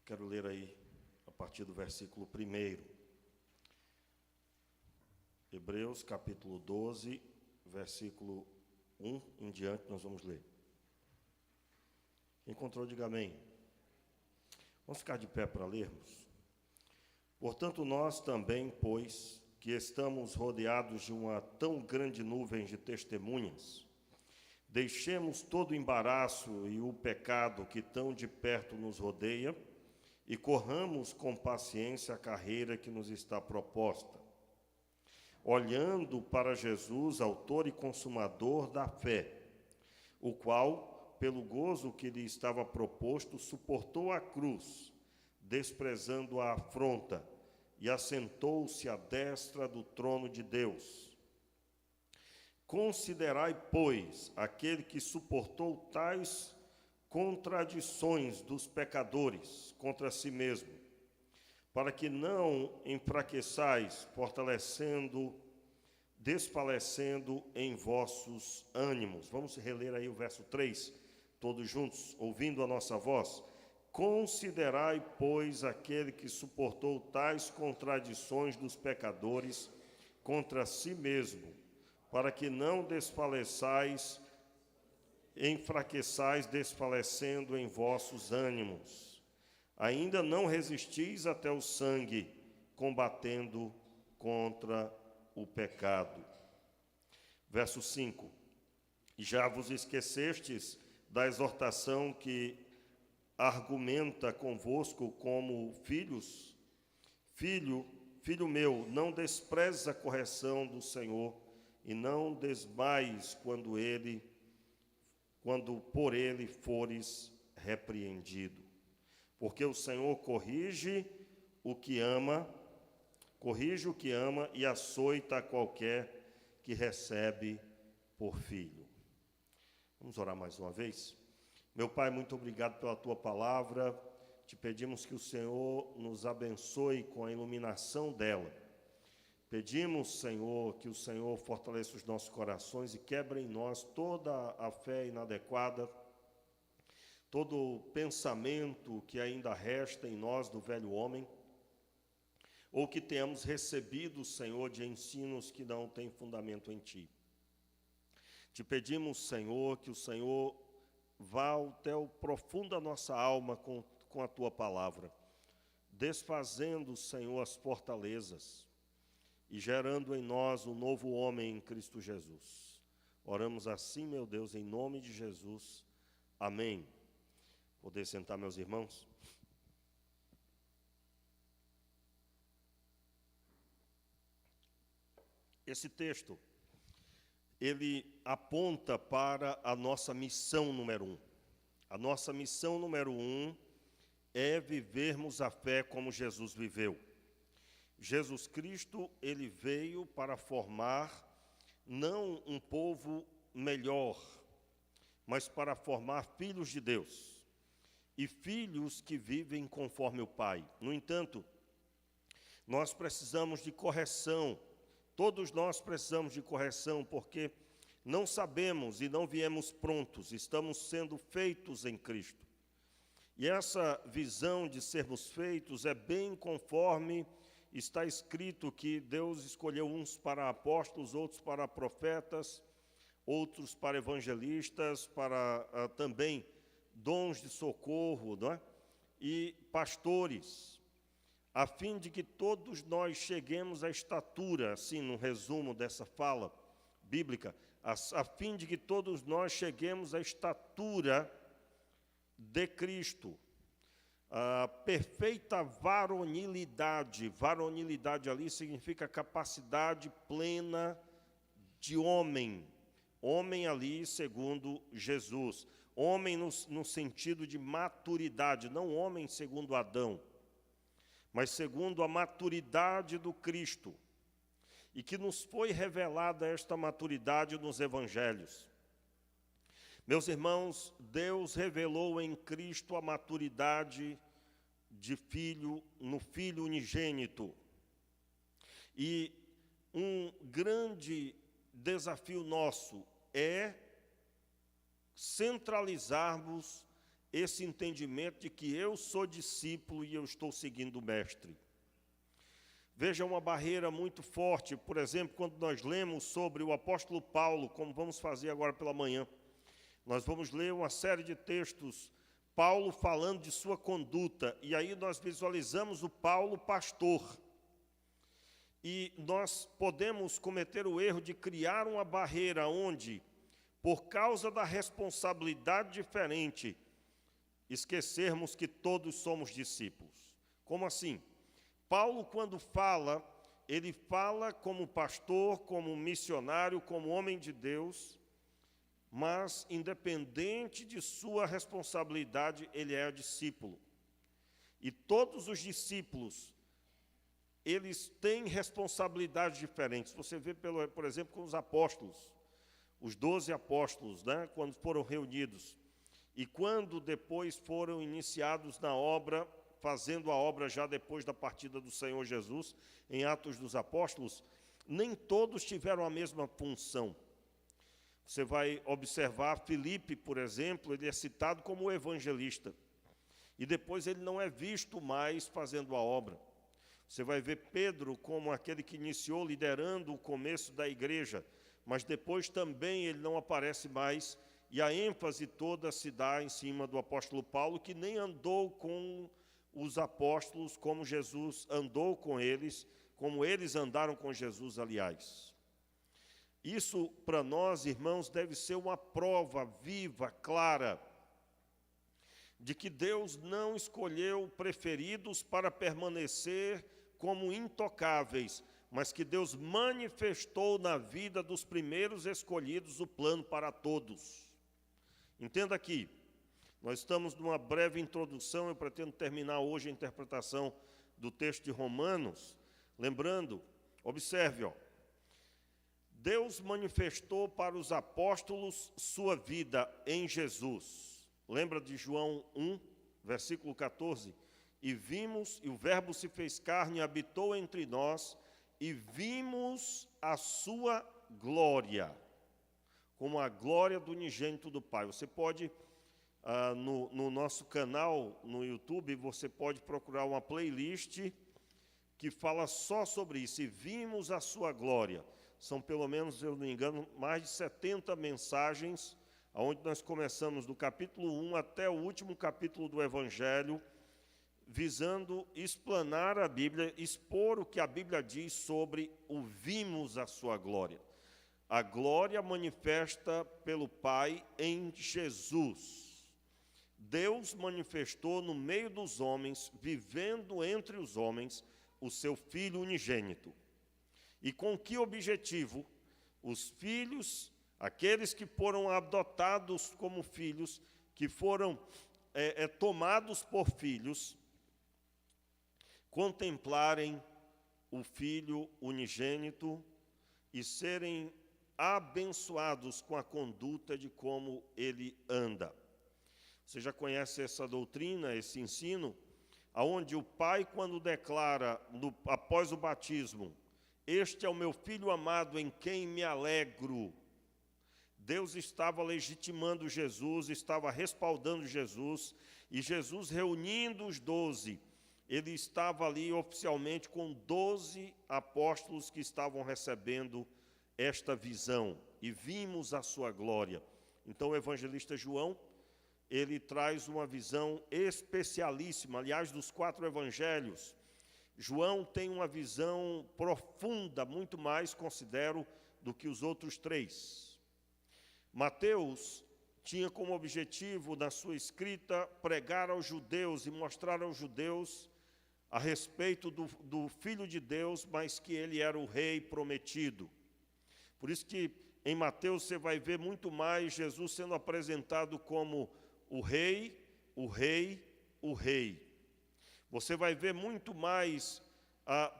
Quero ler aí a partir do versículo 1. Hebreus, capítulo 12, versículo 1 em diante, nós vamos ler. Encontrou, diga amém. Vamos ficar de pé para lermos. Portanto, nós também, pois, que estamos rodeados de uma tão grande nuvem de testemunhas, deixemos todo o embaraço e o pecado que tão de perto nos rodeia e corramos com paciência a carreira que nos está proposta, olhando para Jesus, autor e consumador da fé, o qual, pelo gozo que lhe estava proposto, suportou a cruz, desprezando a afronta, e assentou-se à destra do trono de Deus. Considerai, pois, aquele que suportou tais contradições dos pecadores contra si mesmo, para que não enfraqueçais, desfalecendo em vossos ânimos. Vamos reler aí o verso 3, todos juntos, ouvindo a nossa voz. Considerai, pois, aquele que suportou tais contradições dos pecadores contra si mesmo, para que não enfraqueçais, desfalecendo em vossos ânimos. Ainda não resistis até o sangue, combatendo contra o pecado. Verso 5. Já vos esquecestes da exortação que argumenta convosco como filhos? Filho meu, não desprezes a correção do Senhor, e não desmaies quando por ele fores repreendido. Porque o Senhor corrige o que ama e açoita a qualquer que recebe por filho. Vamos orar mais uma vez? Meu Pai, muito obrigado pela Tua palavra. Te pedimos que o Senhor nos abençoe com a iluminação dela. Pedimos, Senhor, que o Senhor fortaleça os nossos corações e quebre em nós toda a fé inadequada, todo o pensamento que ainda resta em nós do velho homem, ou que tenhamos recebido, Senhor, de ensinos que não têm fundamento em Ti. Te pedimos, Senhor, que o Senhor vá até o profundo da nossa alma com a Tua palavra, desfazendo, Senhor, as fortalezas e gerando em nós um novo homem em Cristo Jesus. Oramos assim, meu Deus, em nome de Jesus. Amém. Poder sentar, meus irmãos? Esse texto, ele aponta para a nossa missão número 1. A nossa missão número 1 é vivermos a fé como Jesus viveu. Jesus Cristo, ele veio para formar não um povo melhor, mas para formar filhos de Deus e filhos que vivem conforme o Pai. No entanto, nós precisamos de correção. Todos nós precisamos de correção, porque não sabemos e não viemos prontos, estamos sendo feitos em Cristo. E essa visão de sermos feitos é bem conforme está escrito que Deus escolheu uns para apóstolos, outros para profetas, outros para evangelistas, para também dons de socorro, não é? E pastores, a fim de que todos nós cheguemos à estatura, assim, no resumo dessa fala bíblica, a fim de que todos nós cheguemos à estatura de Cristo, a perfeita varonilidade. Varonilidade ali significa capacidade plena de homem. Homem ali segundo Jesus. Homem no sentido de maturidade, não homem segundo Adão, mas segundo a maturidade do Cristo, e que nos foi revelada esta maturidade nos evangelhos. Meus irmãos, Deus revelou em Cristo a maturidade de filho, no Filho unigênito. E um grande desafio nosso é centralizarmos esse entendimento de que eu sou discípulo e eu estou seguindo o mestre. Veja uma barreira muito forte, por exemplo, quando nós lemos sobre o apóstolo Paulo, como vamos fazer agora pela manhã, nós vamos ler uma série de textos, Paulo falando de sua conduta, e aí nós visualizamos o Paulo pastor. E nós podemos cometer o erro de criar uma barreira onde, por causa da responsabilidade diferente, esquecermos que todos somos discípulos. Como assim? Paulo, quando fala, ele fala como pastor, como missionário, como homem de Deus, mas, independente de sua responsabilidade, ele é discípulo. E todos os discípulos, eles têm responsabilidades diferentes. Você vê, por exemplo, com os apóstolos, os 12 apóstolos, né, quando foram reunidos, e quando depois foram iniciados na obra, fazendo a obra já depois da partida do Senhor Jesus, em Atos dos Apóstolos, nem todos tiveram a mesma função. Você vai observar Filipe, por exemplo, ele é citado como evangelista, e depois ele não é visto mais fazendo a obra. Você vai ver Pedro como aquele que iniciou liderando o começo da igreja, mas depois também ele não aparece mais, e a ênfase toda se dá em cima do apóstolo Paulo, que nem andou com os apóstolos como Jesus andou com eles, como eles andaram com Jesus, aliás. Isso, para nós, irmãos, deve ser uma prova viva, clara, de que Deus não escolheu preferidos para permanecer como intocáveis, mas que Deus manifestou na vida dos primeiros escolhidos o plano para todos. Entenda aqui, nós estamos numa breve introdução, eu pretendo terminar hoje a interpretação do texto de Romanos, lembrando, observe, Deus manifestou para os apóstolos sua vida em Jesus. Lembra de João 1, versículo 14? E vimos, e o Verbo se fez carne e habitou entre nós, e vimos a sua glória, como a glória do unigênito do Pai. Você pode, no nosso canal, no YouTube, você pode procurar uma playlist que fala só sobre isso, e vimos a sua glória. São pelo menos, se eu não me engano, mais de 70 mensagens, onde nós começamos do capítulo 1 até o último capítulo do Evangelho, visando explanar a Bíblia, expor o que a Bíblia diz sobre o vimos a sua glória. A glória manifesta pelo Pai em Jesus. Deus manifestou no meio dos homens, vivendo entre os homens, o seu Filho unigênito. E com que objetivo? Os filhos, aqueles que foram adotados como filhos, que foram tomados por filhos, contemplarem o Filho unigênito e serem abençoados com a conduta de como ele anda. Você já conhece essa doutrina, esse ensino, aonde o Pai, quando declara, após o batismo, este é o meu Filho amado em quem me alegro. Deus estava legitimando Jesus, estava respaldando Jesus, e Jesus reunindo os 12, ele estava ali oficialmente com 12 apóstolos que estavam recebendo esta visão, e vimos a sua glória. Então o evangelista João, ele traz uma visão especialíssima, aliás, dos 4 evangelhos, João tem uma visão profunda, muito mais, considero, do que os outros 3. Mateus tinha como objetivo, na sua escrita, pregar aos judeus e mostrar aos judeus a respeito do Filho de Deus, mas que ele era o Rei prometido. Por isso que em Mateus você vai ver muito mais Jesus sendo apresentado como o Rei, o Rei, o Rei. Você vai ver muito mais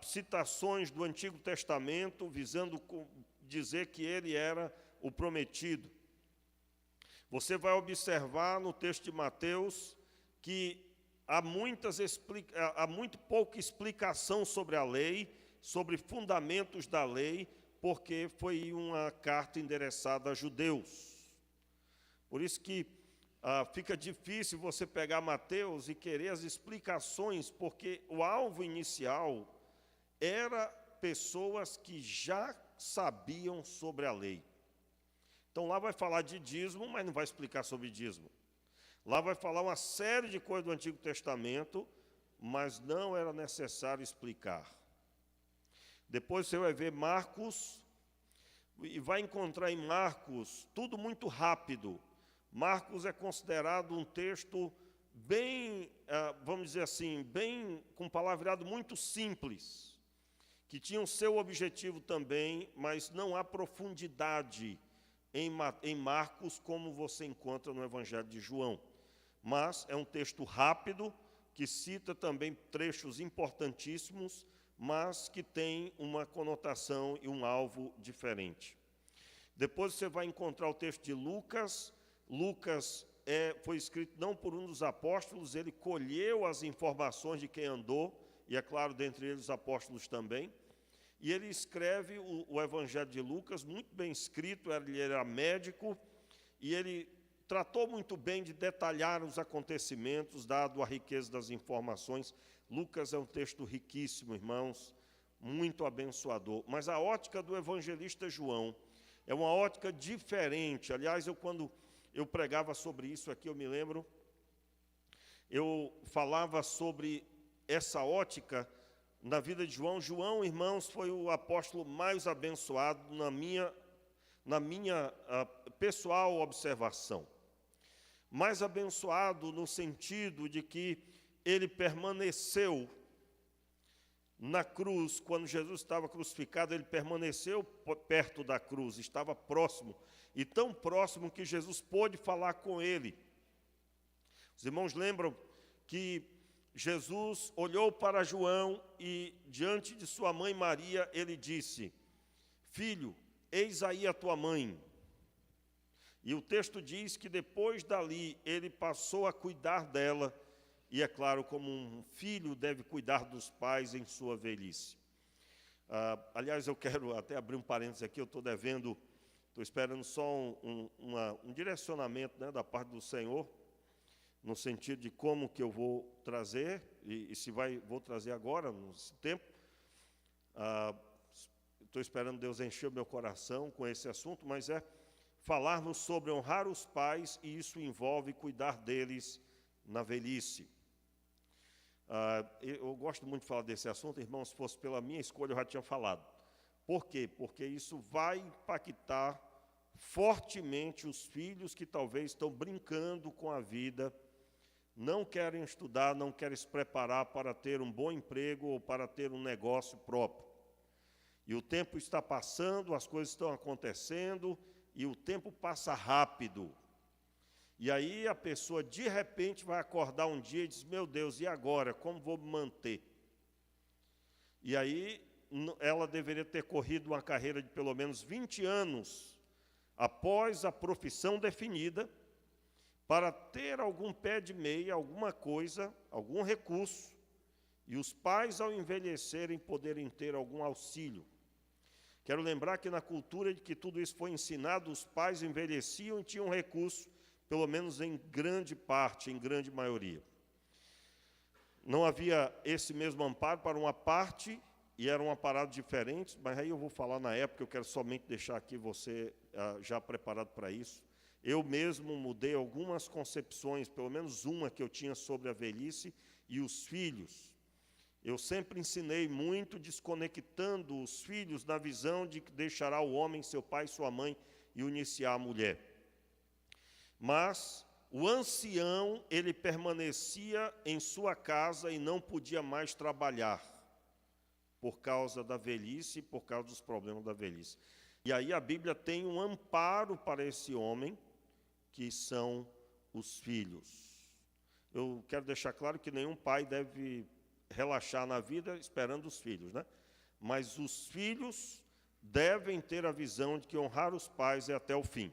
citações do Antigo Testamento, visando dizer que ele era o prometido. Você vai observar no texto de Mateus que há muito pouca explicação sobre a lei, sobre fundamentos da lei, porque foi uma carta endereçada a judeus. Por isso que fica difícil você pegar Mateus e querer as explicações, porque o alvo inicial era pessoas que já sabiam sobre a lei. Então lá vai falar de dízimo, mas não vai explicar sobre dízimo. Lá vai falar uma série de coisas do Antigo Testamento, mas não era necessário explicar. Depois você vai ver Marcos, e vai encontrar em Marcos tudo muito rápido. Marcos é considerado um texto bem, vamos dizer assim, bem com palavreado muito simples, que tinha o seu objetivo também, mas não há profundidade em Marcos como você encontra no Evangelho de João. Mas é um texto rápido, que cita também trechos importantíssimos, mas que tem uma conotação e um alvo diferente. Depois você vai encontrar o texto de Lucas. Lucas foi escrito não por um dos apóstolos, ele colheu as informações de quem andou, e é claro, dentre eles os apóstolos também, e ele escreve o Evangelho de Lucas, muito bem escrito, ele era médico, e ele tratou muito bem de detalhar os acontecimentos, dado a riqueza das informações. Lucas é um texto riquíssimo, irmãos, muito abençoador. Mas a ótica do evangelista João é uma ótica diferente. Aliás, quando eu pregava sobre isso aqui, eu me lembro, eu falava sobre essa ótica na vida de João. João, irmãos, foi o apóstolo mais abençoado na minha pessoal observação. Mais abençoado no sentido de que ele permaneceu na cruz. Quando Jesus estava crucificado, ele permaneceu perto da cruz, estava próximo, e tão próximo que Jesus pôde falar com ele. Os irmãos lembram que Jesus olhou para João e, diante de sua mãe Maria, ele disse: filho, eis aí a tua mãe. E o texto diz que depois dali ele passou a cuidar dela, e é claro, como um filho deve cuidar dos pais em sua velhice. Aliás, eu quero até abrir um parênteses aqui, eu estou esperando só um direcionamento, né, da parte do Senhor, no sentido de como que eu vou trazer, e se vou trazer agora, nesse tempo. Estou esperando Deus encher o meu coração com esse assunto, mas falarmos sobre honrar os pais, e isso envolve cuidar deles na velhice. Eu gosto muito de falar desse assunto, irmão, se fosse pela minha escolha eu já tinha falado. Por quê? Porque isso vai impactar fortemente os filhos que talvez estão brincando com a vida, não querem estudar, não querem se preparar para ter um bom emprego ou para ter um negócio próprio. E o tempo está passando, as coisas estão acontecendo, e o tempo passa rápido. E aí a pessoa, de repente, vai acordar um dia e diz: meu Deus, e agora? Como vou me manter? E aí ela deveria ter corrido uma carreira de pelo menos 20 anos após a profissão definida, para ter algum pé de meia, alguma coisa, algum recurso, e os pais, ao envelhecerem, poderem ter algum auxílio. Quero lembrar que na cultura de que tudo isso foi ensinado, os pais envelheciam e tinham recurso, pelo menos em grande parte, em grande maioria. Não havia esse mesmo amparo para uma parte, e eram amparados diferentes, mas aí eu vou falar na época, eu quero somente deixar aqui você já preparado para isso. Eu mesmo mudei algumas concepções, pelo menos uma que eu tinha sobre a velhice e os filhos. Eu sempre ensinei muito desconectando os filhos na visão de que deixará o homem, seu pai e sua mãe, e unir-se à mulher. Mas o ancião, ele permanecia em sua casa e não podia mais trabalhar, por causa da velhice e por causa dos problemas da velhice. E aí a Bíblia tem um amparo para esse homem, que são os filhos. Eu quero deixar claro que nenhum pai deve relaxar na vida esperando os filhos, né? Mas os filhos devem ter a visão de que honrar os pais é até o fim.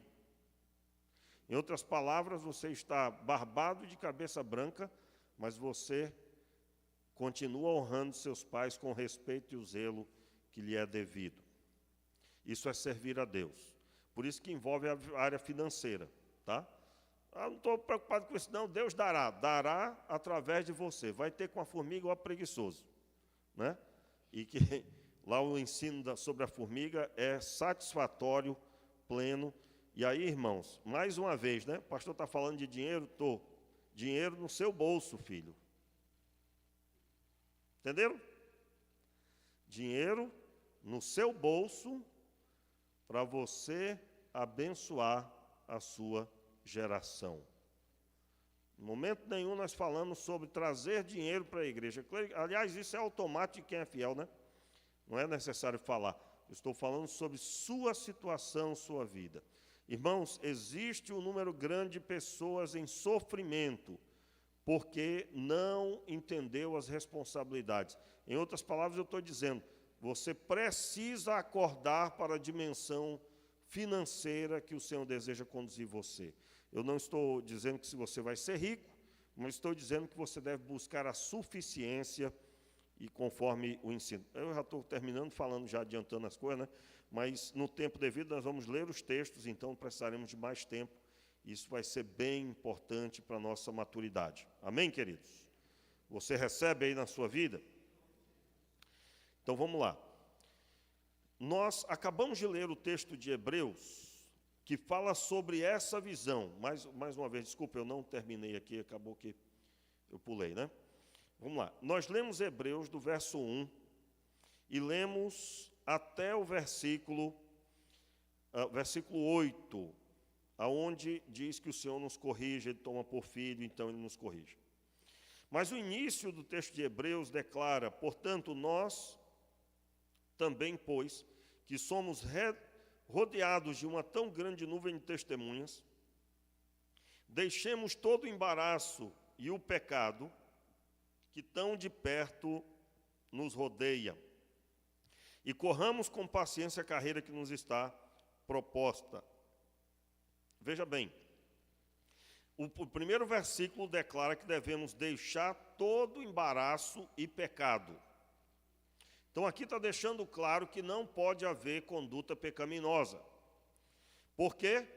Em outras palavras, você está barbado de cabeça branca, mas você continua honrando seus pais com o respeito e o zelo que lhe é devido. Isso é servir a Deus. Por isso que envolve a área financeira, tá? Ah, não estou preocupado com isso, não. Deus dará. Dará através de você. Vai ter com a formiga ou a preguiçoso. Né? E que lá o ensino sobre a formiga é satisfatório, pleno. E aí, irmãos, mais uma vez, né? O pastor está falando de dinheiro? Estou. Dinheiro no seu bolso, filho. Entenderam? Dinheiro no seu bolso para você abençoar a sua geração. Em momento nenhum nós falamos sobre trazer dinheiro para a igreja. Aliás, isso é automático de quem é fiel, né? Não é necessário falar. Eu estou falando sobre sua situação, sua vida. Irmãos, existe um número grande de pessoas em sofrimento, porque não entendeu as responsabilidades. Em outras palavras, eu estou dizendo, você precisa acordar para a dimensão financeira que o Senhor deseja conduzir você. Eu não estou dizendo que se você vai ser rico, mas estou dizendo que você deve buscar a suficiência e conforme o ensino. Eu já estou terminando falando, já adiantando as coisas, né? Mas no tempo devido nós vamos ler os textos, então precisaremos de mais tempo. Isso vai ser bem importante para a nossa maturidade. Amém, queridos? Você recebe aí na sua vida? Então vamos lá. Nós acabamos de ler o texto de Hebreus, que fala sobre essa visão. Mais uma vez, desculpa, eu não terminei aqui, acabou que eu pulei, né? Vamos lá. Nós lemos Hebreus do verso 1 e lemos até o versículo 8, aonde diz que o Senhor nos corrige, Ele toma por filho, então Ele nos corrige. Mas o início do texto de Hebreus declara, portanto, nós também, pois, que somos rodeados de uma tão grande nuvem de testemunhas, deixemos todo o embaraço e o pecado que tão de perto nos rodeia, e corramos com paciência a carreira que nos está proposta. Veja bem, o primeiro versículo declara que devemos deixar todo embaraço e pecado. Então aqui está deixando claro que não pode haver conduta pecaminosa, porque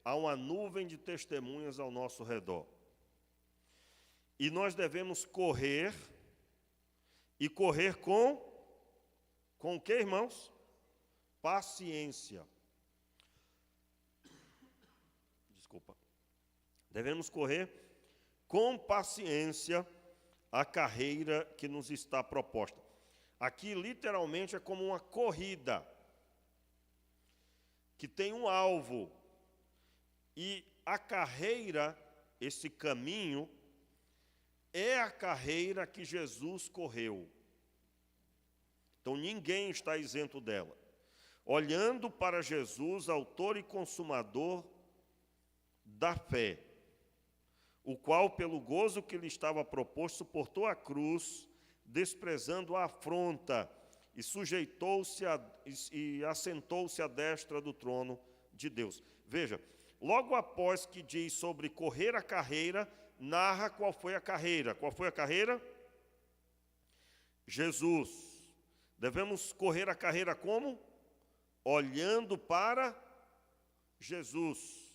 há uma nuvem de testemunhas ao nosso redor. E nós devemos correr, e correr com o que, irmãos? Paciência. Desculpa. Devemos correr com paciência a carreira que nos está proposta. Aqui, literalmente, é como uma corrida, que tem um alvo. E a carreira, esse caminho, é a carreira que Jesus correu. Então, ninguém está isento dela. Olhando para Jesus, autor e consumador da fé, o qual, pelo gozo que lhe estava proposto, suportou a cruz, desprezando a afronta, e sujeitou-se e assentou-se à destra do trono de Deus. Veja, logo após que diz sobre correr a carreira, narra qual foi a carreira. Qual foi a carreira? Jesus. Devemos correr a carreira como? Olhando para Jesus,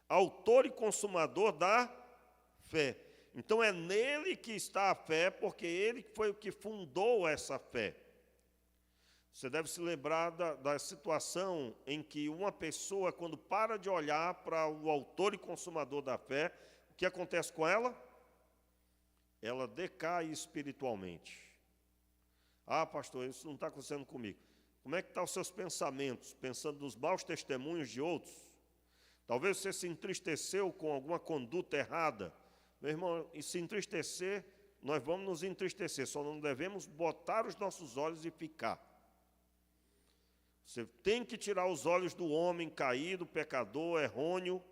autor e consumador da fé. Então é nele que está a fé, porque ele foi o que fundou essa fé. Você deve se lembrar da situação em que uma pessoa, quando para de olhar para o autor e consumador da fé, o que acontece com ela? Ela decai espiritualmente. Ah, pastor, isso não está acontecendo comigo. Como é que estão os seus pensamentos? Pensando nos maus testemunhos de outros? Talvez você se entristeceu com alguma conduta errada. Meu irmão, e se entristecer, nós vamos nos entristecer, só não devemos botar os nossos olhos e ficar. Você tem que tirar os olhos do homem caído, pecador, errôneo.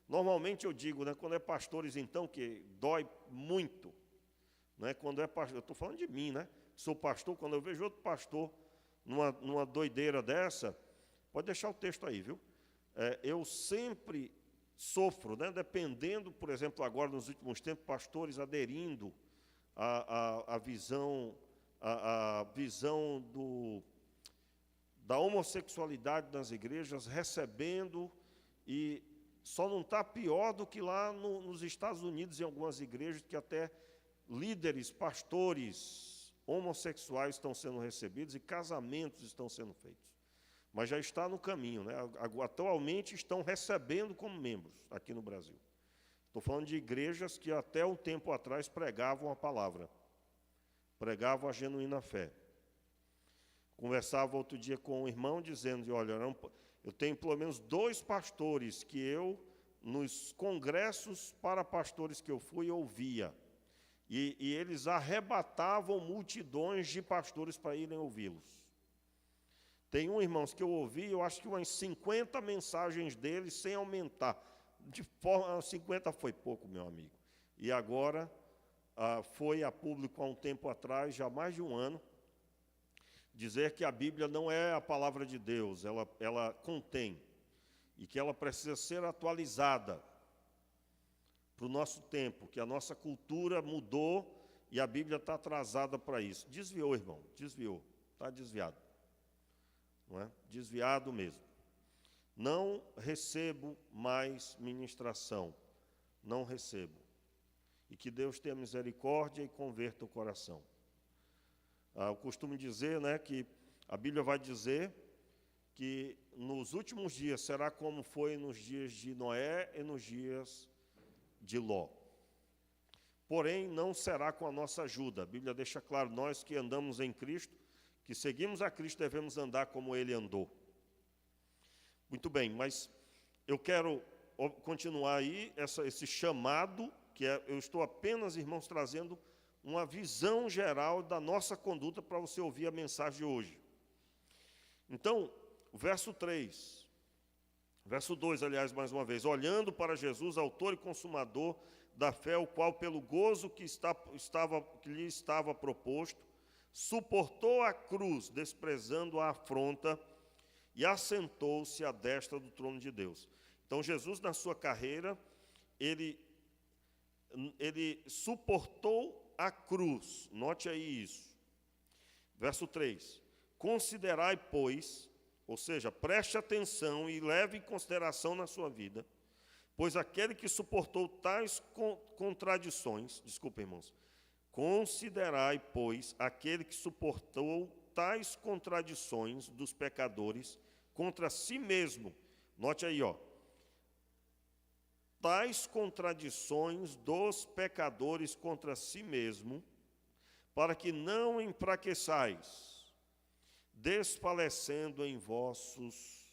Normalmente eu digo, né, quando é pastores, então, que dói muito. Né, quando é pastor, eu estou falando de mim, né? Sou pastor, quando eu vejo outro pastor numa doideira dessa, pode deixar o texto aí, viu? Eu sempre sofro, né, dependendo, por exemplo, agora nos últimos tempos, pastores aderindo à visão da homossexualidade nas igrejas, recebendo, e só não está pior do que lá nos Estados Unidos, em algumas igrejas, que até líderes, pastores homossexuais estão sendo recebidos e casamentos estão sendo feitos. Mas já está no caminho, né? Atualmente estão recebendo como membros aqui no Brasil. Estou falando de igrejas que até um tempo atrás pregavam a palavra, pregavam a genuína fé. Conversava outro dia com um irmão dizendo, olha, eu tenho pelo menos 2 pastores que eu, nos congressos para pastores que eu fui, ouvia. E eles arrebatavam multidões de pastores para irem ouvi-los. Tem irmãos, que eu ouvi, eu acho que umas 50 mensagens deles, sem aumentar. De forma, 50 foi pouco, meu amigo. E agora, foi a público há um tempo atrás, já há mais de um ano, dizer que a Bíblia não é a palavra de Deus, ela contém, e que ela precisa ser atualizada para o nosso tempo, que a nossa cultura mudou e a Bíblia está atrasada para isso. Desviou, irmão, desviou, está desviado. Não é? Desviado mesmo. Não recebo mais ministração, não recebo. E que Deus tenha misericórdia e converta o coração. Eu costumo dizer, né, que a Bíblia vai dizer que nos últimos dias será como foi nos dias de Noé e nos dias de Ló. Porém, não será com a nossa ajuda. A Bíblia deixa claro, nós que andamos em Cristo, que seguimos a Cristo, devemos andar como Ele andou. Muito bem, mas eu quero continuar aí esse chamado, que eu estou apenas, irmãos, trazendo uma visão geral da nossa conduta para você ouvir a mensagem de hoje. Então, o verso 3, verso 2, aliás, mais uma vez, olhando para Jesus, autor e consumador da fé, o qual, pelo gozo que lhe estava proposto, suportou a cruz, desprezando a afronta, e assentou-se à destra do trono de Deus. Então, Jesus, na sua carreira, ele suportou a cruz. Note aí isso. Verso 3. Considerai, pois, ou seja, preste atenção e leve em consideração na sua vida, pois aquele que suportou tais contradições, desculpa, irmãos, considerai, pois, aquele que suportou tais contradições dos pecadores contra si mesmo. Note aí, ó. Tais contradições dos pecadores contra si mesmo, para que não enfraqueçais, desfalecendo em vossos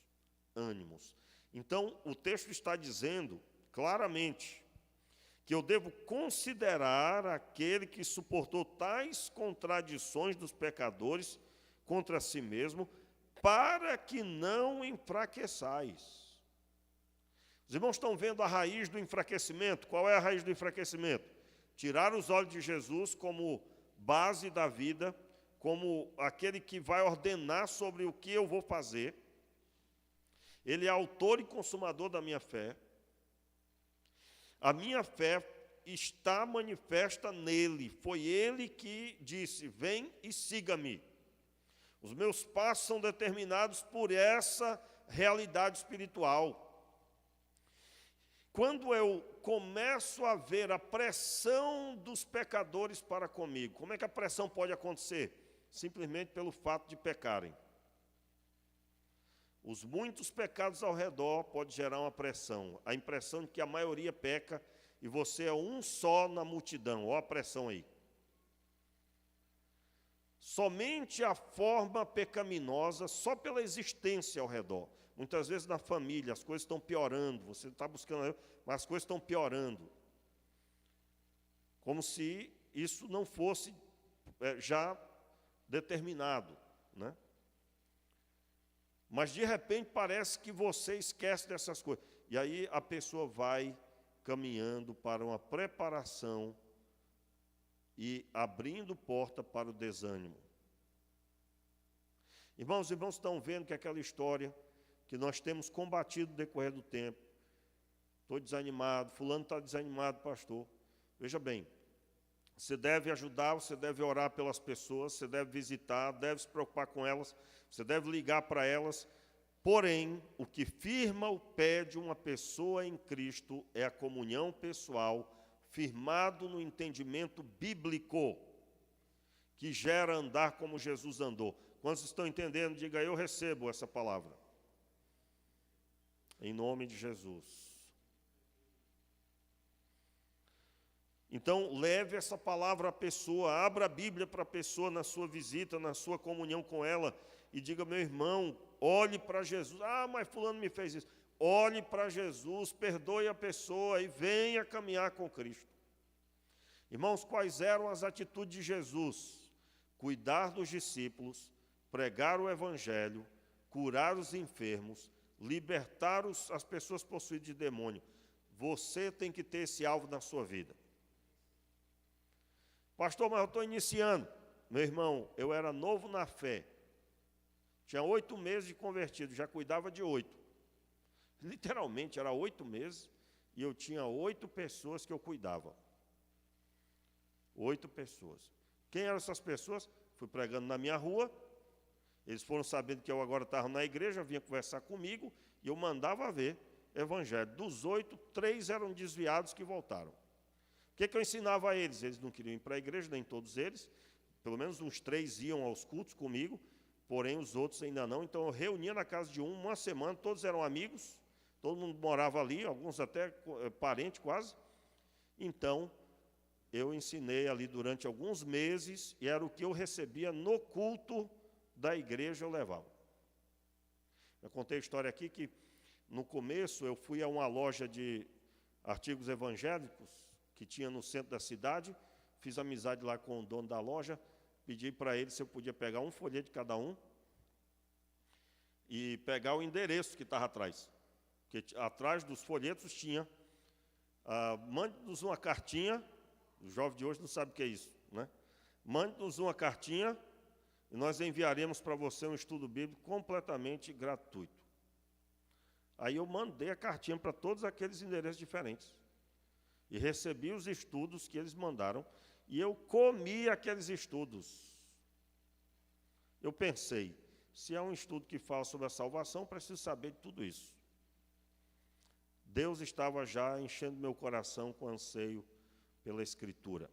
ânimos. Então, o texto está dizendo claramente que eu devo considerar aquele que suportou tais contradições dos pecadores contra si mesmo, para que não enfraqueçais. Os irmãos estão vendo a raiz do enfraquecimento? Qual é a raiz do enfraquecimento? Tirar os olhos de Jesus como base da vida, como aquele que vai ordenar sobre o que eu vou fazer. Ele é autor e consumador da minha fé. A minha fé está manifesta nele. Foi ele que disse, vem e siga-me. Os meus passos são determinados por essa realidade espiritual. Quando eu começo a ver a pressão dos pecadores para comigo, como é que a pressão pode acontecer? Simplesmente pelo fato de pecarem. Os muitos pecados ao redor podem gerar uma pressão. A impressão de que a maioria peca e você é um só na multidão. Olha a pressão aí. Somente a forma pecaminosa, só pela existência ao redor. Muitas vezes na família as coisas estão piorando, você está buscando, mas as coisas estão piorando. Como se isso não fosse já determinado, né? Mas de repente parece que você esquece dessas coisas. E aí a pessoa vai caminhando para uma preparação e abrindo porta para o desânimo. Irmãos, os irmãos estão vendo que aquela história que nós temos combatido no decorrer do tempo. Estou desanimado, fulano está desanimado, pastor. Veja bem, você deve ajudar, você deve orar pelas pessoas, você deve visitar, deve se preocupar com elas, você deve ligar para elas, Porém, o que firma o pé de uma pessoa em Cristo é a comunhão pessoal, firmado no entendimento bíblico, que gera andar como Jesus andou. Quantos estão entendendo? Diga, eu recebo essa palavra. Em nome de Jesus. Então, leve essa palavra à pessoa, abra a Bíblia para a pessoa na sua visita, na sua comunhão com ela, e diga, meu irmão, olhe para Jesus. Ah, mas fulano me fez isso. Olhe para Jesus, perdoe a pessoa e venha caminhar com Cristo. Irmãos, quais eram as atitudes de Jesus? Cuidar dos discípulos, pregar o Evangelho, curar os enfermos, libertar as pessoas possuídas de demônio. Você tem que ter esse alvo na sua vida. Pastor, mas eu estou iniciando. Meu irmão, eu era novo na fé. Tinha 8 meses de convertido, já cuidava de 8. Literalmente, era 8 meses e eu tinha 8 pessoas que eu cuidava. 8 pessoas. Quem eram essas pessoas? Fui pregando na minha rua. Eles foram sabendo que eu agora estava na igreja, vinha conversar comigo e eu mandava ver evangelho. Dos 8, 3 eram desviados que voltaram. O que eu ensinava a eles? Eles não queriam ir para a igreja, nem todos eles. Pelo menos uns 3 iam aos cultos comigo, porém os outros ainda não. Então eu reunia na casa de uma semana, todos eram amigos, todo mundo morava ali, alguns até parente quase. Então eu ensinei ali durante alguns meses e era o que eu recebia no culto da igreja, eu levava. Eu contei a história aqui que no começo eu fui a uma loja de artigos evangélicos que tinha no centro da cidade, fiz amizade lá com o dono da loja, pedi para ele se eu podia pegar um folheto de cada um e pegar o endereço que estava atrás. Porque atrás dos folhetos tinha, mande-nos uma cartinha, o jovem de hoje não sabe o que é isso, né? Mande-nos uma cartinha e nós enviaremos para você um estudo bíblico completamente gratuito. Aí eu mandei a cartinha para todos aqueles endereços diferentes. E recebi os estudos que eles mandaram, e eu comi aqueles estudos. Eu pensei, se é um estudo que fala sobre a salvação, preciso saber de tudo isso. Deus estava já enchendo meu coração com anseio pela Escritura.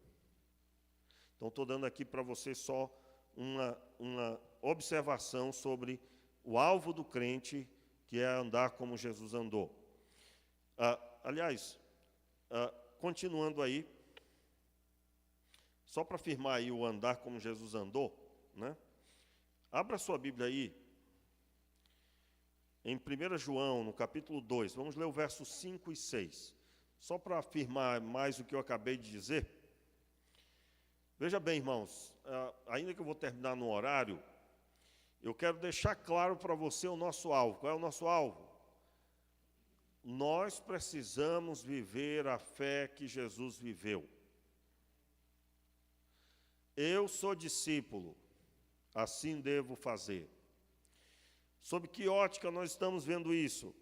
Então, estou dando aqui para você só uma observação sobre o alvo do crente, que é andar como Jesus andou. Continuando aí, só para afirmar aí o andar como Jesus andou, né? Abra sua Bíblia aí, em 1 João, no capítulo 2, vamos ler o versos 5 e 6. Só para afirmar mais o que eu acabei de dizer. Veja bem, irmãos, ainda que eu vou terminar no horário, eu quero deixar claro para você o nosso alvo. Qual é o nosso alvo? Nós precisamos viver a fé que Jesus viveu. Eu sou discípulo, assim devo fazer. Sob que ótica nós estamos vendo isso?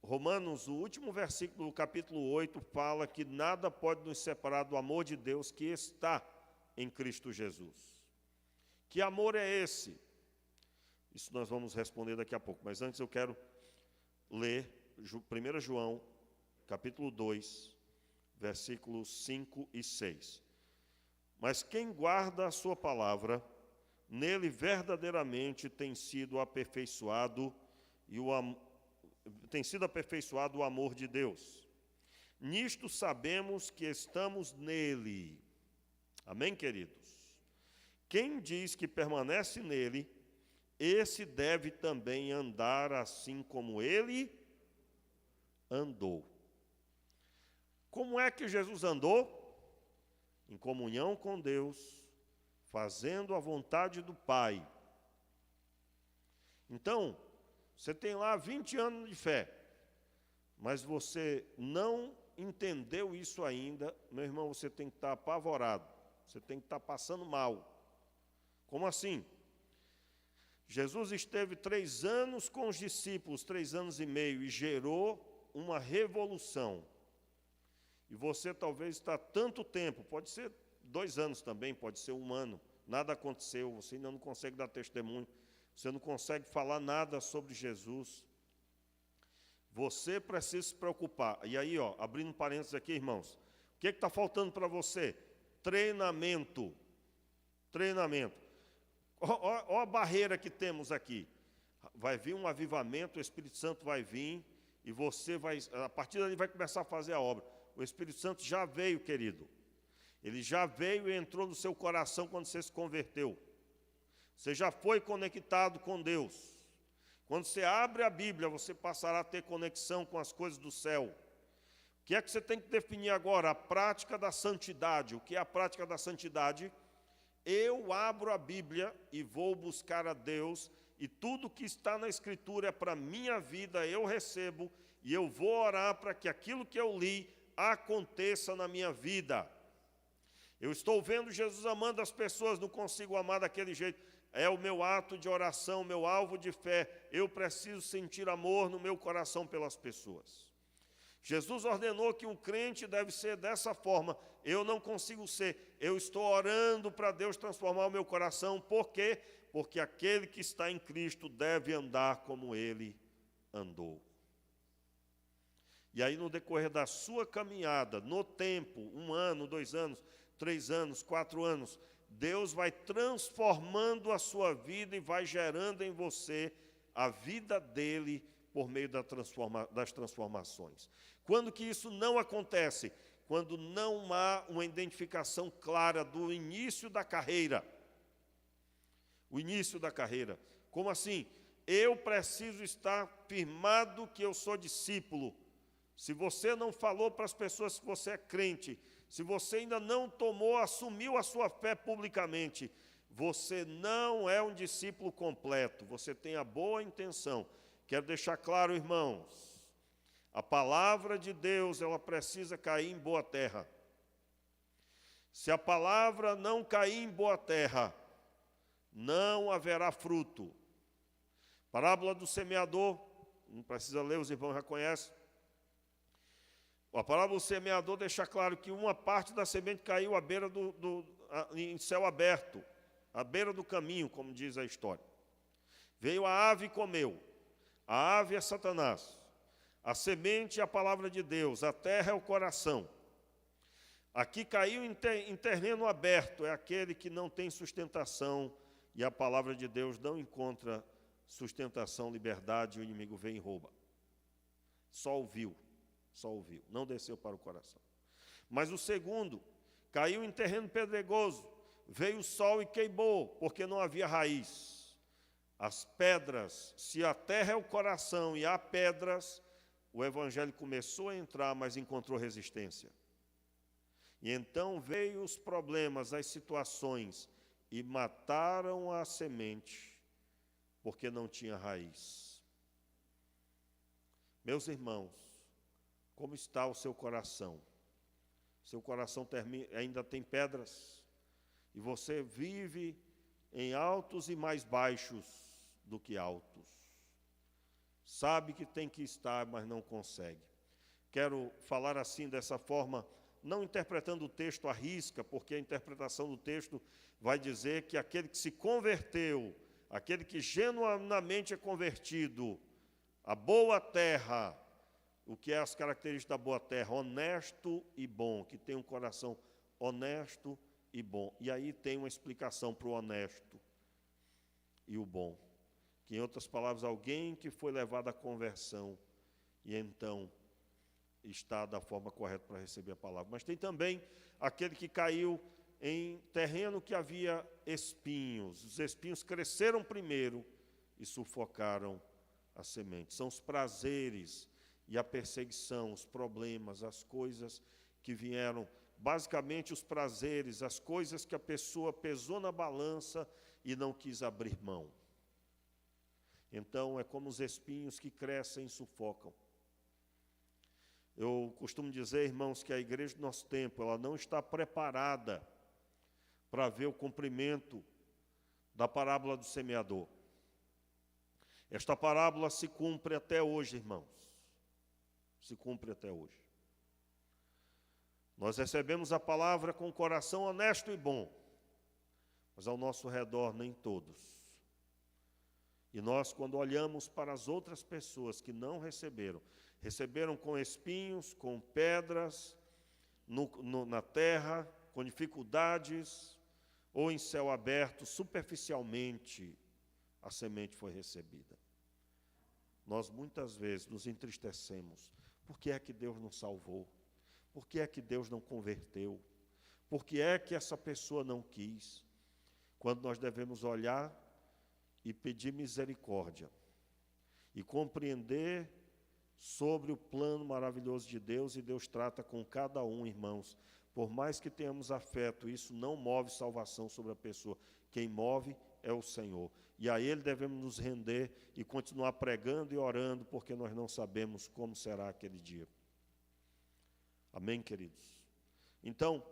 Romanos, o último versículo do capítulo 8, fala que nada pode nos separar do amor de Deus que está em Cristo Jesus. Que amor é esse? Isso nós vamos responder daqui a pouco, mas antes eu quero ler 1 João, capítulo 2, versículos 5 e 6. Mas quem guarda a sua palavra, nele verdadeiramente tem sido aperfeiçoado o amor de Deus. Nisto sabemos que estamos nele. Amém, queridos? Quem diz que permanece nele, esse deve também andar assim como ele andou. Como é que Jesus andou? Em comunhão com Deus, fazendo a vontade do Pai. Então, você tem lá 20 anos de fé, mas você não entendeu isso ainda, meu irmão, você tem que estar apavorado, você tem que estar passando mal. Como assim? Jesus esteve 3 anos com os discípulos, 3 anos e meio, e gerou uma revolução. E você talvez está tanto tempo, pode ser 2 anos também, pode ser 1 ano, nada aconteceu, você ainda não consegue dar testemunho. você não consegue falar nada sobre Jesus. Você precisa se preocupar. E aí, abrindo parênteses aqui, irmãos, o que está faltando para você? Treinamento. Treinamento. Olha a barreira que temos aqui. Vai vir um avivamento, o Espírito Santo vai vir, e você vai, a partir dali, vai começar a fazer a obra. O Espírito Santo já veio, querido. Ele já veio e entrou no seu coração quando você se converteu. Você já foi conectado com Deus. Quando você abre a Bíblia, você passará a ter conexão com as coisas do céu. O que é que você tem que definir agora? A prática da santidade. O que é a prática da santidade? Eu abro a Bíblia e vou buscar a Deus, e tudo que está na Escritura é para a minha vida, eu recebo, e eu vou orar para que aquilo que eu li aconteça na minha vida. Eu estou vendo Jesus amando as pessoas, não consigo amar daquele jeito. É o meu ato de oração, meu alvo de fé. Eu preciso sentir amor no meu coração pelas pessoas. Jesus ordenou que um crente deve ser dessa forma. Eu não consigo ser. Eu estou orando para Deus transformar o meu coração. Por quê? Porque aquele que está em Cristo deve andar como Ele andou. E aí, no decorrer da sua caminhada, no tempo, 1 ano, 2 anos, 3 anos, 4 anos, Deus vai transformando a sua vida e vai gerando em você a vida dele por meio das transformações. Quando que isso não acontece? Quando não há uma identificação clara do início da carreira. O início da carreira. Como assim? Eu preciso estar firmado que eu sou discípulo. Se você não falou para as pessoas que você é crente, se você ainda não assumiu a sua fé publicamente, você não é um discípulo completo, você tem a boa intenção. Quero deixar claro, irmãos, a palavra de Deus, ela precisa cair em boa terra. Se a palavra não cair em boa terra, não haverá fruto. Parábola do semeador, não precisa ler, os irmãos já conhecem. A parábola do semeador deixa claro que uma parte da semente caiu à beira em céu aberto, à beira do caminho, como diz a história. Veio a ave e comeu. A ave é Satanás. A semente é a palavra de Deus. A terra é o coração. Aqui caiu em terreno aberto, é aquele que não tem sustentação, e a palavra de Deus não encontra sustentação, liberdade, o inimigo vem e rouba. Só ouviu, não desceu para o coração. Mas o segundo, caiu em terreno pedregoso, veio o sol e queimou, porque não havia raiz. As pedras, se a terra é o coração e há pedras, o evangelho começou a entrar, mas encontrou resistência. E então veio os problemas, as situações, e mataram a semente, porque não tinha raiz. Meus irmãos, como está o seu coração? Seu coração ainda tem pedras, e você vive em altos e mais baixos do que altos. Sabe que tem que estar, mas não consegue. Quero falar assim, dessa forma, não interpretando o texto à risca, porque a interpretação do texto vai dizer que aquele que se converteu, aquele que genuinamente é convertido, a boa terra, o que é as características da boa terra? Honesto e bom, que tem um coração honesto e bom. E aí tem uma explicação para o honesto e o bom. Que, em outras palavras, alguém que foi levado à conversão e então está da forma correta para receber a palavra. Mas tem também aquele que caiu em terreno que havia espinhos. Os espinhos cresceram primeiro e sufocaram a semente. São os prazeres e a perseguição, os problemas, as coisas que vieram, basicamente os prazeres, as coisas que a pessoa pesou na balança e não quis abrir mão. Então, é como os espinhos que crescem e sufocam. Eu costumo dizer, irmãos, que a igreja do nosso tempo, ela não está preparada para ver o cumprimento da parábola do semeador. Esta parábola se cumpre até hoje, irmãos. Se cumpre até hoje. Nós recebemos a palavra com o coração honesto e bom, mas ao nosso redor nem todos. E nós, quando olhamos para as outras pessoas que não receberam, receberam com espinhos, com pedras, na terra, com dificuldades, ou em céu aberto, superficialmente, a semente foi recebida. Nós muitas vezes nos entristecemos. Por que é que Deus não salvou? Por que é que Deus não converteu? Por que é que essa pessoa não quis? Quando nós devemos olhar e pedir misericórdia e compreender sobre o plano maravilhoso de Deus, e Deus trata com cada um, irmãos. Por mais que tenhamos afeto, isso não move salvação sobre a pessoa. Quem move é o Senhor. E a Ele devemos nos render e continuar pregando e orando, porque nós não sabemos como será aquele dia. Amém, queridos? Então,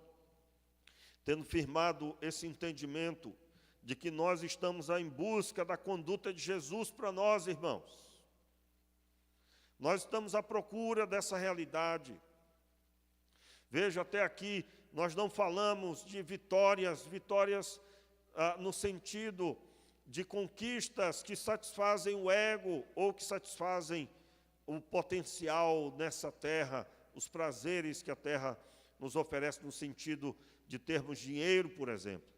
tendo firmado esse entendimento de que nós estamos em busca da conduta de Jesus para nós, irmãos, nós estamos à procura dessa realidade. Veja, até aqui, nós não falamos de vitórias no sentido de conquistas que satisfazem o ego ou que satisfazem o potencial nessa terra, os prazeres que a terra nos oferece no sentido de termos dinheiro, por exemplo.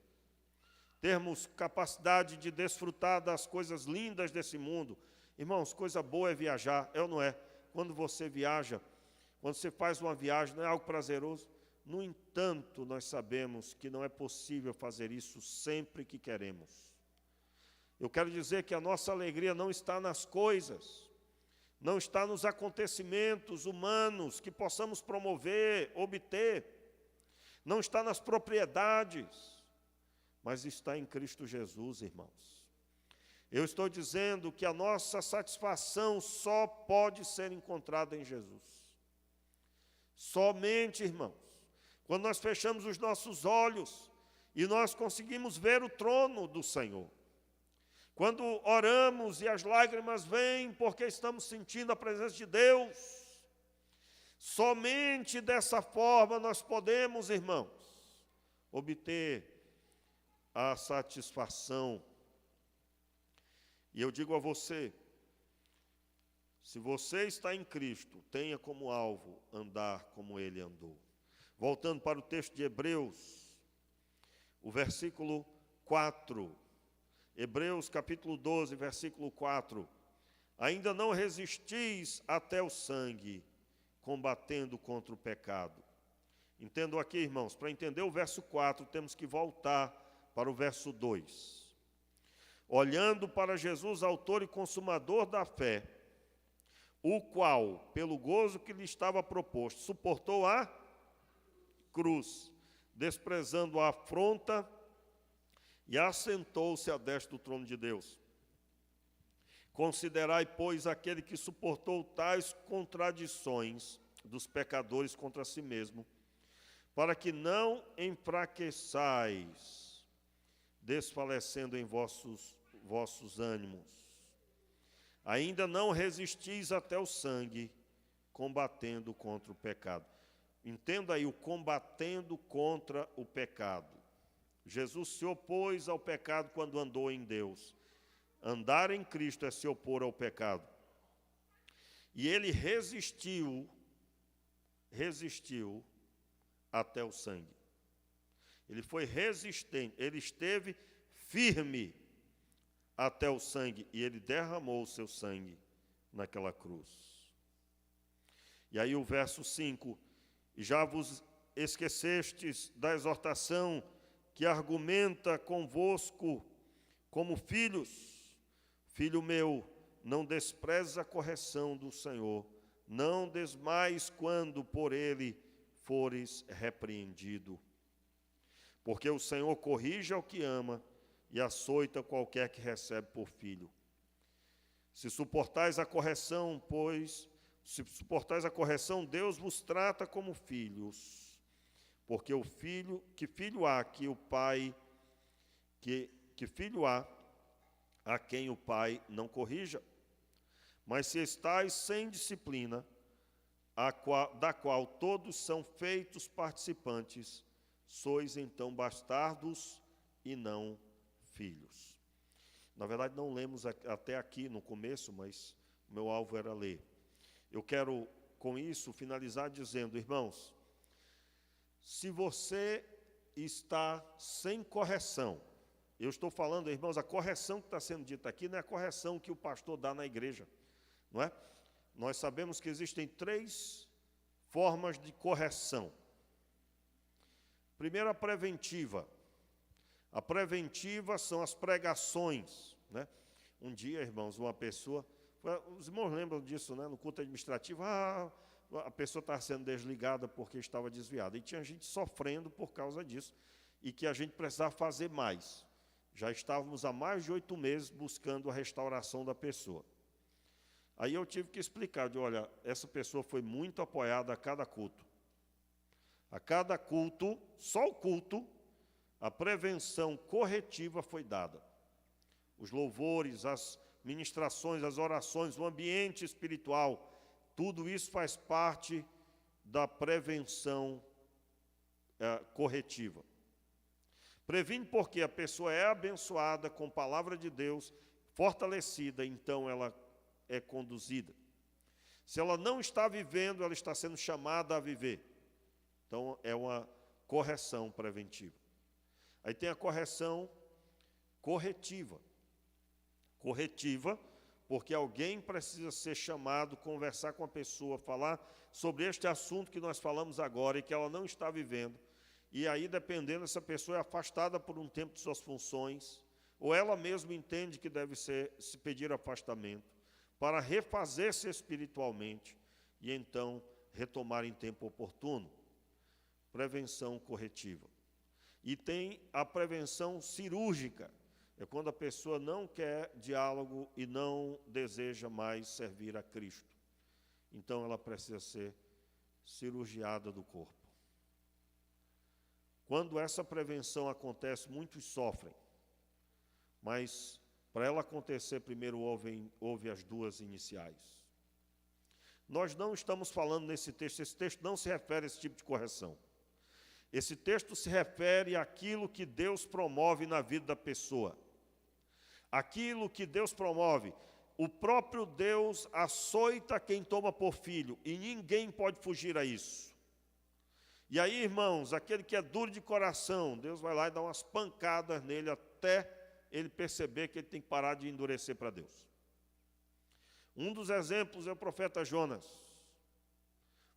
Termos capacidade de desfrutar das coisas lindas desse mundo. Irmãos, coisa boa é viajar, é ou não é? Quando você viaja, quando você faz uma viagem, não é algo prazeroso? No entanto, nós sabemos que não é possível fazer isso sempre que queremos. Eu quero dizer que a nossa alegria não está nas coisas, não está nos acontecimentos humanos que possamos promover, obter, não está nas propriedades, mas está em Cristo Jesus, irmãos. Eu estou dizendo que a nossa satisfação só pode ser encontrada em Jesus. Somente, irmãos, quando nós fechamos os nossos olhos e nós conseguimos ver o trono do Senhor. Quando oramos e as lágrimas vêm porque estamos sentindo a presença de Deus. Somente dessa forma nós podemos, irmãos, obter a satisfação. E eu digo a você, se você está em Cristo, tenha como alvo andar como Ele andou. Voltando para o texto de Hebreus, o versículo 4, Hebreus capítulo 12, versículo 4, ainda não resistis até o sangue, combatendo contra o pecado. Entendo aqui, irmãos, para entender o verso 4, temos que voltar para o verso 2. Olhando para Jesus, autor e consumador da fé, o qual, pelo gozo que lhe estava proposto, suportou a cruz, desprezando a afronta, e assentou-se à destra do trono de Deus. Considerai, pois, aquele que suportou tais contradições dos pecadores contra si mesmo, para que não enfraqueçais, desfalecendo em vossos ânimos. Ainda não resistis até o sangue, combatendo contra o pecado. Entenda aí o combatendo contra o pecado. Jesus se opôs ao pecado quando andou em Deus. Andar em Cristo é se opor ao pecado. E ele resistiu até o sangue. Ele foi resistente, ele esteve firme até o sangue, e ele derramou o seu sangue naquela cruz. E aí o verso 5, já vos esquecestes da exortação que argumenta convosco como filhos. Filho meu, não desprezes a correção do Senhor, não desmais quando por ele fores repreendido. Porque o Senhor corrige ao que ama e açoita qualquer que recebe por filho. Se suportais a correção, Deus vos trata como filhos. Porque que filho há que o pai, que filho há a quem o pai não corrija? Mas se estáis sem disciplina, da qual todos são feitos participantes, sois então bastardos e não filhos. Na verdade, não lemos até aqui no começo, mas o meu alvo era ler. Eu quero, com isso, finalizar dizendo, irmãos, se você está sem correção, eu estou falando, irmãos, a correção que está sendo dita aqui não é a correção que o pastor dá na igreja, não é? Nós sabemos que existem 3 formas de correção. Primeiro, a preventiva. A preventiva são as pregações, né? Um dia, irmãos, uma pessoa, os irmãos lembram disso, né? No culto administrativo, a pessoa estava sendo desligada porque estava desviada. E tinha gente sofrendo por causa disso, e que a gente precisava fazer mais. Já estávamos há mais de 8 meses buscando a restauração da pessoa. Aí eu tive que explicar, olha, essa pessoa foi muito apoiada a cada culto. A cada culto, só o culto, a prevenção corretiva foi dada. Os louvores, as ministrações, as orações, o ambiente espiritual, tudo isso faz parte da prevenção corretiva. Previne porque a pessoa é abençoada com a palavra de Deus, fortalecida, então ela é conduzida. Se ela não está vivendo, ela está sendo chamada a viver. Então, é uma correção preventiva. Aí tem a correção corretiva. Corretiva, porque alguém precisa ser chamado, conversar com a pessoa, falar sobre este assunto que nós falamos agora e que ela não está vivendo. E aí, dependendo, essa pessoa é afastada por um tempo de suas funções, ou ela mesma entende que deve se pedir afastamento, para refazer-se espiritualmente e então retomar em tempo oportuno. Prevenção corretiva. E tem a prevenção cirúrgica, é quando a pessoa não quer diálogo e não deseja mais servir a Cristo. Então ela precisa ser cirurgiada do corpo. Quando essa prevenção acontece, muitos sofrem, mas para ela acontecer, primeiro houve as 2 iniciais. Nós não estamos falando nesse texto, esse texto não se refere a esse tipo de correção. Esse texto se refere àquilo que Deus promove na vida da pessoa. Aquilo que Deus promove, o próprio Deus açoita quem toma por filho, e ninguém pode fugir a isso. E aí, irmãos, aquele que é duro de coração, Deus vai lá e dá umas pancadas nele até ele perceber que ele tem que parar de endurecer para Deus. Um dos exemplos é o profeta Jonas.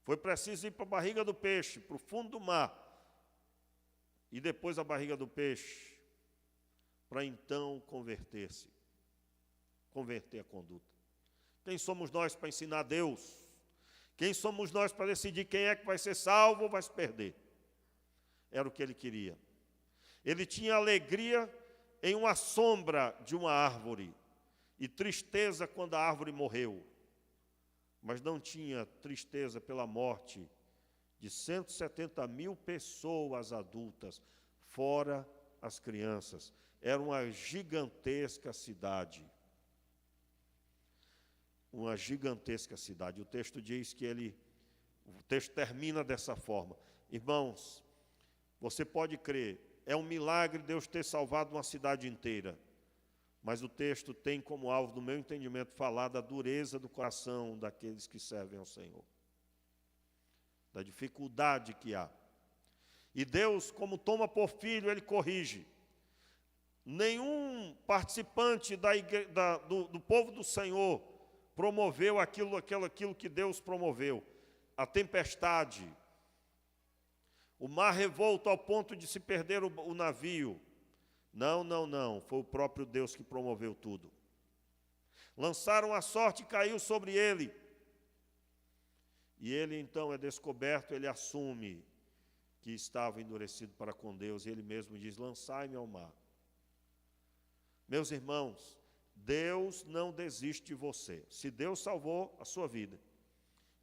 Foi preciso ir para a barriga do peixe, para o fundo do mar, e depois a barriga do peixe, para então converter-se, converter a conduta. Quem somos nós para ensinar Deus? Quem somos nós para decidir quem é que vai ser salvo ou vai se perder? Era o que ele queria. Ele tinha alegria em uma sombra de uma árvore e tristeza quando a árvore morreu, mas não tinha tristeza pela morte de 170.000 pessoas adultas, fora as crianças. Era uma gigantesca cidade. Uma gigantesca cidade. O texto diz que o texto termina dessa forma. Irmãos, você pode crer, é um milagre Deus ter salvado uma cidade inteira. Mas o texto tem como alvo, no meu entendimento, falar da dureza do coração daqueles que servem ao Senhor. Da dificuldade que há. E Deus, como toma por filho, Ele corrige. Nenhum participante do povo do Senhor promoveu aquilo que Deus promoveu. A tempestade, o mar revolto ao ponto de se perder o navio. Não, foi o próprio Deus que promoveu tudo. Lançaram a sorte e caiu sobre ele. E ele então é descoberto, ele assume que estava endurecido para com Deus, e ele mesmo diz, lançai-me ao mar. Meus irmãos, Deus não desiste de você. Se Deus salvou a sua vida,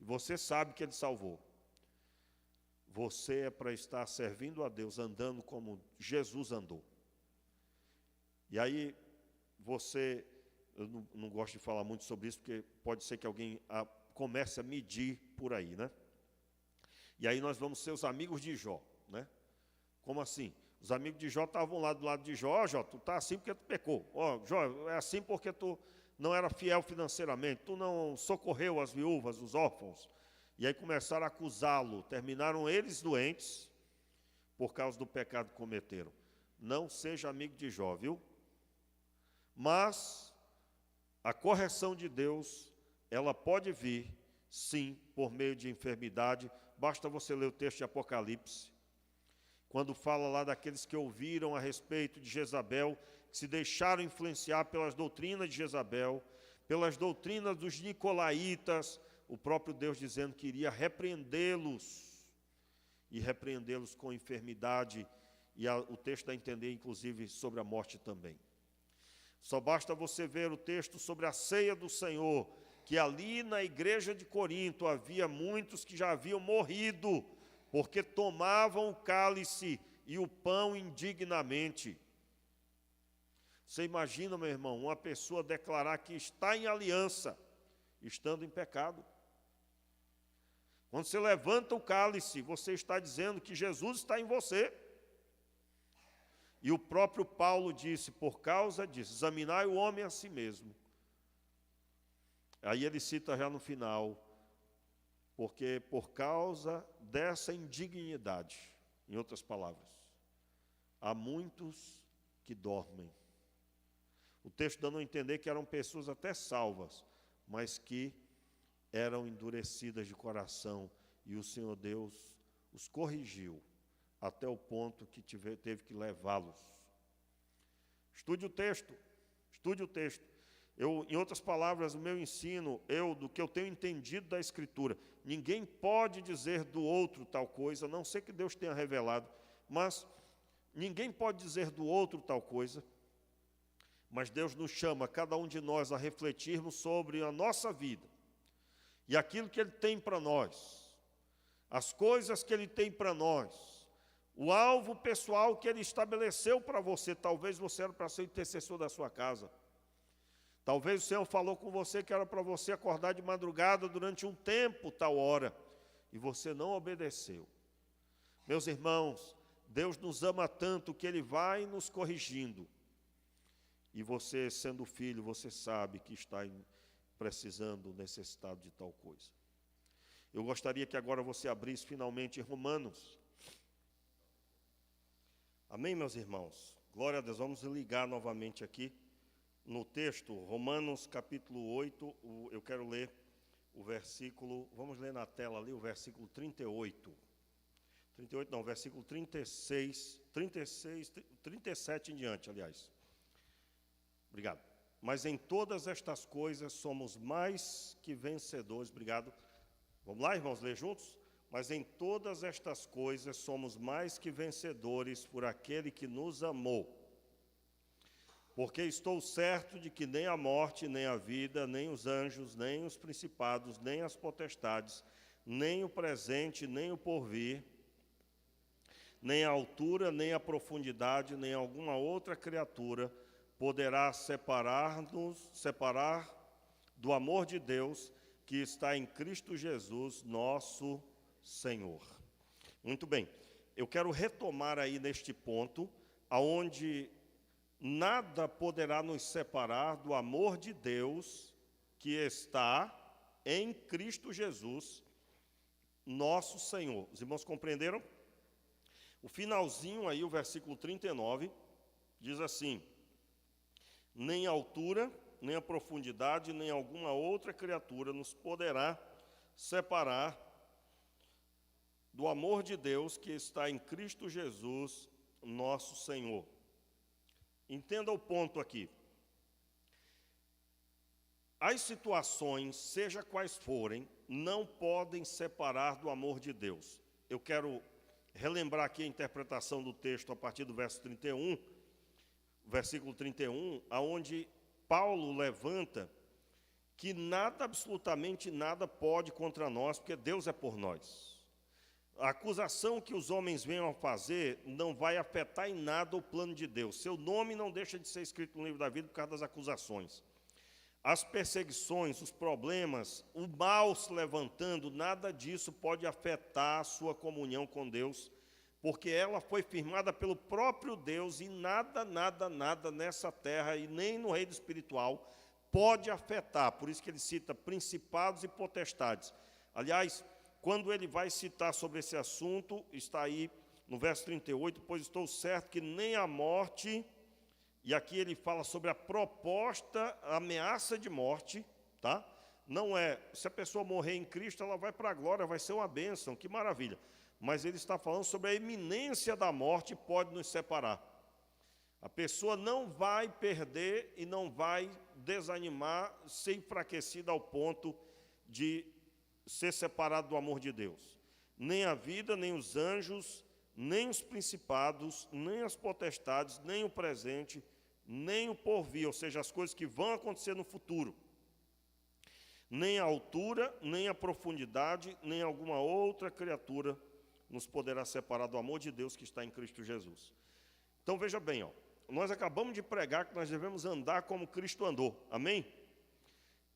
e você sabe que Ele salvou, você é para estar servindo a Deus, andando como Jesus andou. E aí, eu não gosto de falar muito sobre isso, porque pode ser que alguém comece a medir por aí, né? E aí nós vamos ser os amigos de Jó, né? Como assim? Os amigos de Jó estavam lá do lado de Jó: Jó, tu está assim porque tu pecou. Ó, Jó, é assim porque tu não era fiel financeiramente, tu não socorreu as viúvas, os órfãos. E aí começaram a acusá-lo, terminaram eles doentes por causa do pecado que cometeram. Não seja amigo de Jó, viu? Mas a correção de Deus, ela pode vir, sim, por meio de enfermidade. Basta você ler o texto de Apocalipse, quando fala lá daqueles que ouviram a respeito de Jezabel, que se deixaram influenciar pelas doutrinas de Jezabel, pelas doutrinas dos nicolaítas, o próprio Deus dizendo que iria repreendê-los, e repreendê-los com enfermidade, e o texto dá a entender, inclusive, sobre a morte também. Só basta você ver o texto sobre a ceia do Senhor, que ali na igreja de Corinto havia muitos que já haviam morrido, porque tomavam o cálice e o pão indignamente. Você imagina, meu irmão, uma pessoa declarar que está em aliança, estando em pecado. Quando você levanta o cálice, você está dizendo que Jesus está em você. E o próprio Paulo disse, por causa disso, examinai o homem a si mesmo. Aí ele cita já no final, porque por causa dessa indignidade, em outras palavras, há muitos que dormem. O texto dando a entender que eram pessoas até salvas, mas que eram endurecidas de coração, e o Senhor Deus os corrigiu, até o ponto que teve que levá-los. Estude o texto, estude o texto. Em outras palavras, o meu ensino, do que eu tenho entendido da Escritura, ninguém pode dizer do outro tal coisa, a não ser que Deus tenha revelado, mas ninguém pode dizer do outro tal coisa, mas Deus nos chama, cada um de nós, a refletirmos sobre a nossa vida, e aquilo que Ele tem para nós, as coisas que Ele tem para nós, o alvo pessoal que Ele estabeleceu para você. Talvez você era para ser o intercessor da sua casa. Talvez o Senhor falou com você que era para você acordar de madrugada durante um tempo, tal hora, e você não obedeceu. Meus irmãos, Deus nos ama tanto que Ele vai nos corrigindo. E você, sendo filho, você sabe que está precisando, necessitado de tal coisa. Eu gostaria que agora você abrisse finalmente Romanos. Amém, meus irmãos? Glória a Deus. Vamos ligar novamente aqui no texto, Romanos capítulo 8, eu quero ler o versículo, vamos ler na tela ali o versículo 38. 38 não, versículo 36, 37 em diante, aliás. Obrigado. Mas em todas estas coisas somos mais que vencedores. Obrigado. Vamos lá, irmãos, ler juntos? Mas em todas estas coisas somos mais que vencedores por aquele que nos amou. Porque estou certo de que nem a morte, nem a vida, nem os anjos, nem os principados, nem as potestades, nem o presente, nem o porvir, nem a altura, nem a profundidade, nem alguma outra criatura poderá separar do amor de Deus que está em Cristo Jesus, nosso Senhor. Muito bem, eu quero retomar aí neste ponto, aonde nada poderá nos separar do amor de Deus que está em Cristo Jesus, nosso Senhor. Os irmãos compreenderam? O finalzinho aí, o versículo 39, diz assim: nem a altura, nem a profundidade, nem alguma outra criatura nos poderá separar do amor de Deus que está em Cristo Jesus, nosso Senhor. Entenda o ponto aqui. As situações, seja quais forem, não podem separar do amor de Deus. Eu quero relembrar aqui a interpretação do texto a partir do versículo 31, aonde Paulo levanta que nada, absolutamente nada pode contra nós, porque Deus é por nós. A acusação que os homens venham a fazer não vai afetar em nada o plano de Deus. Seu nome não deixa de ser escrito no livro da vida por causa das acusações. As perseguições, os problemas, o mal se levantando, nada disso pode afetar a sua comunhão com Deus, porque ela foi firmada pelo próprio Deus e nada, nada, nada nessa terra e nem no reino espiritual pode afetar. Por isso que ele cita principados e potestades. Aliás, quando ele vai citar sobre esse assunto, está aí no verso 38, pois estou certo que nem a morte, e aqui ele fala sobre a proposta, a ameaça de morte, tá? Não é, se a pessoa morrer em Cristo, ela vai para a glória, vai ser uma bênção, que maravilha. Mas ele está falando sobre a iminência da morte pode nos separar. A pessoa não vai perder e não vai desanimar, ser enfraquecida ao ponto de ser separado do amor de Deus. Nem a vida, nem os anjos, nem os principados, nem as potestades, nem o presente, nem o porvir, ou seja, as coisas que vão acontecer no futuro. Nem a altura, nem a profundidade, nem alguma outra criatura nos poderá separar do amor de Deus que está em Cristo Jesus. Então veja bem, nós acabamos de pregar que nós devemos andar como Cristo andou, amém?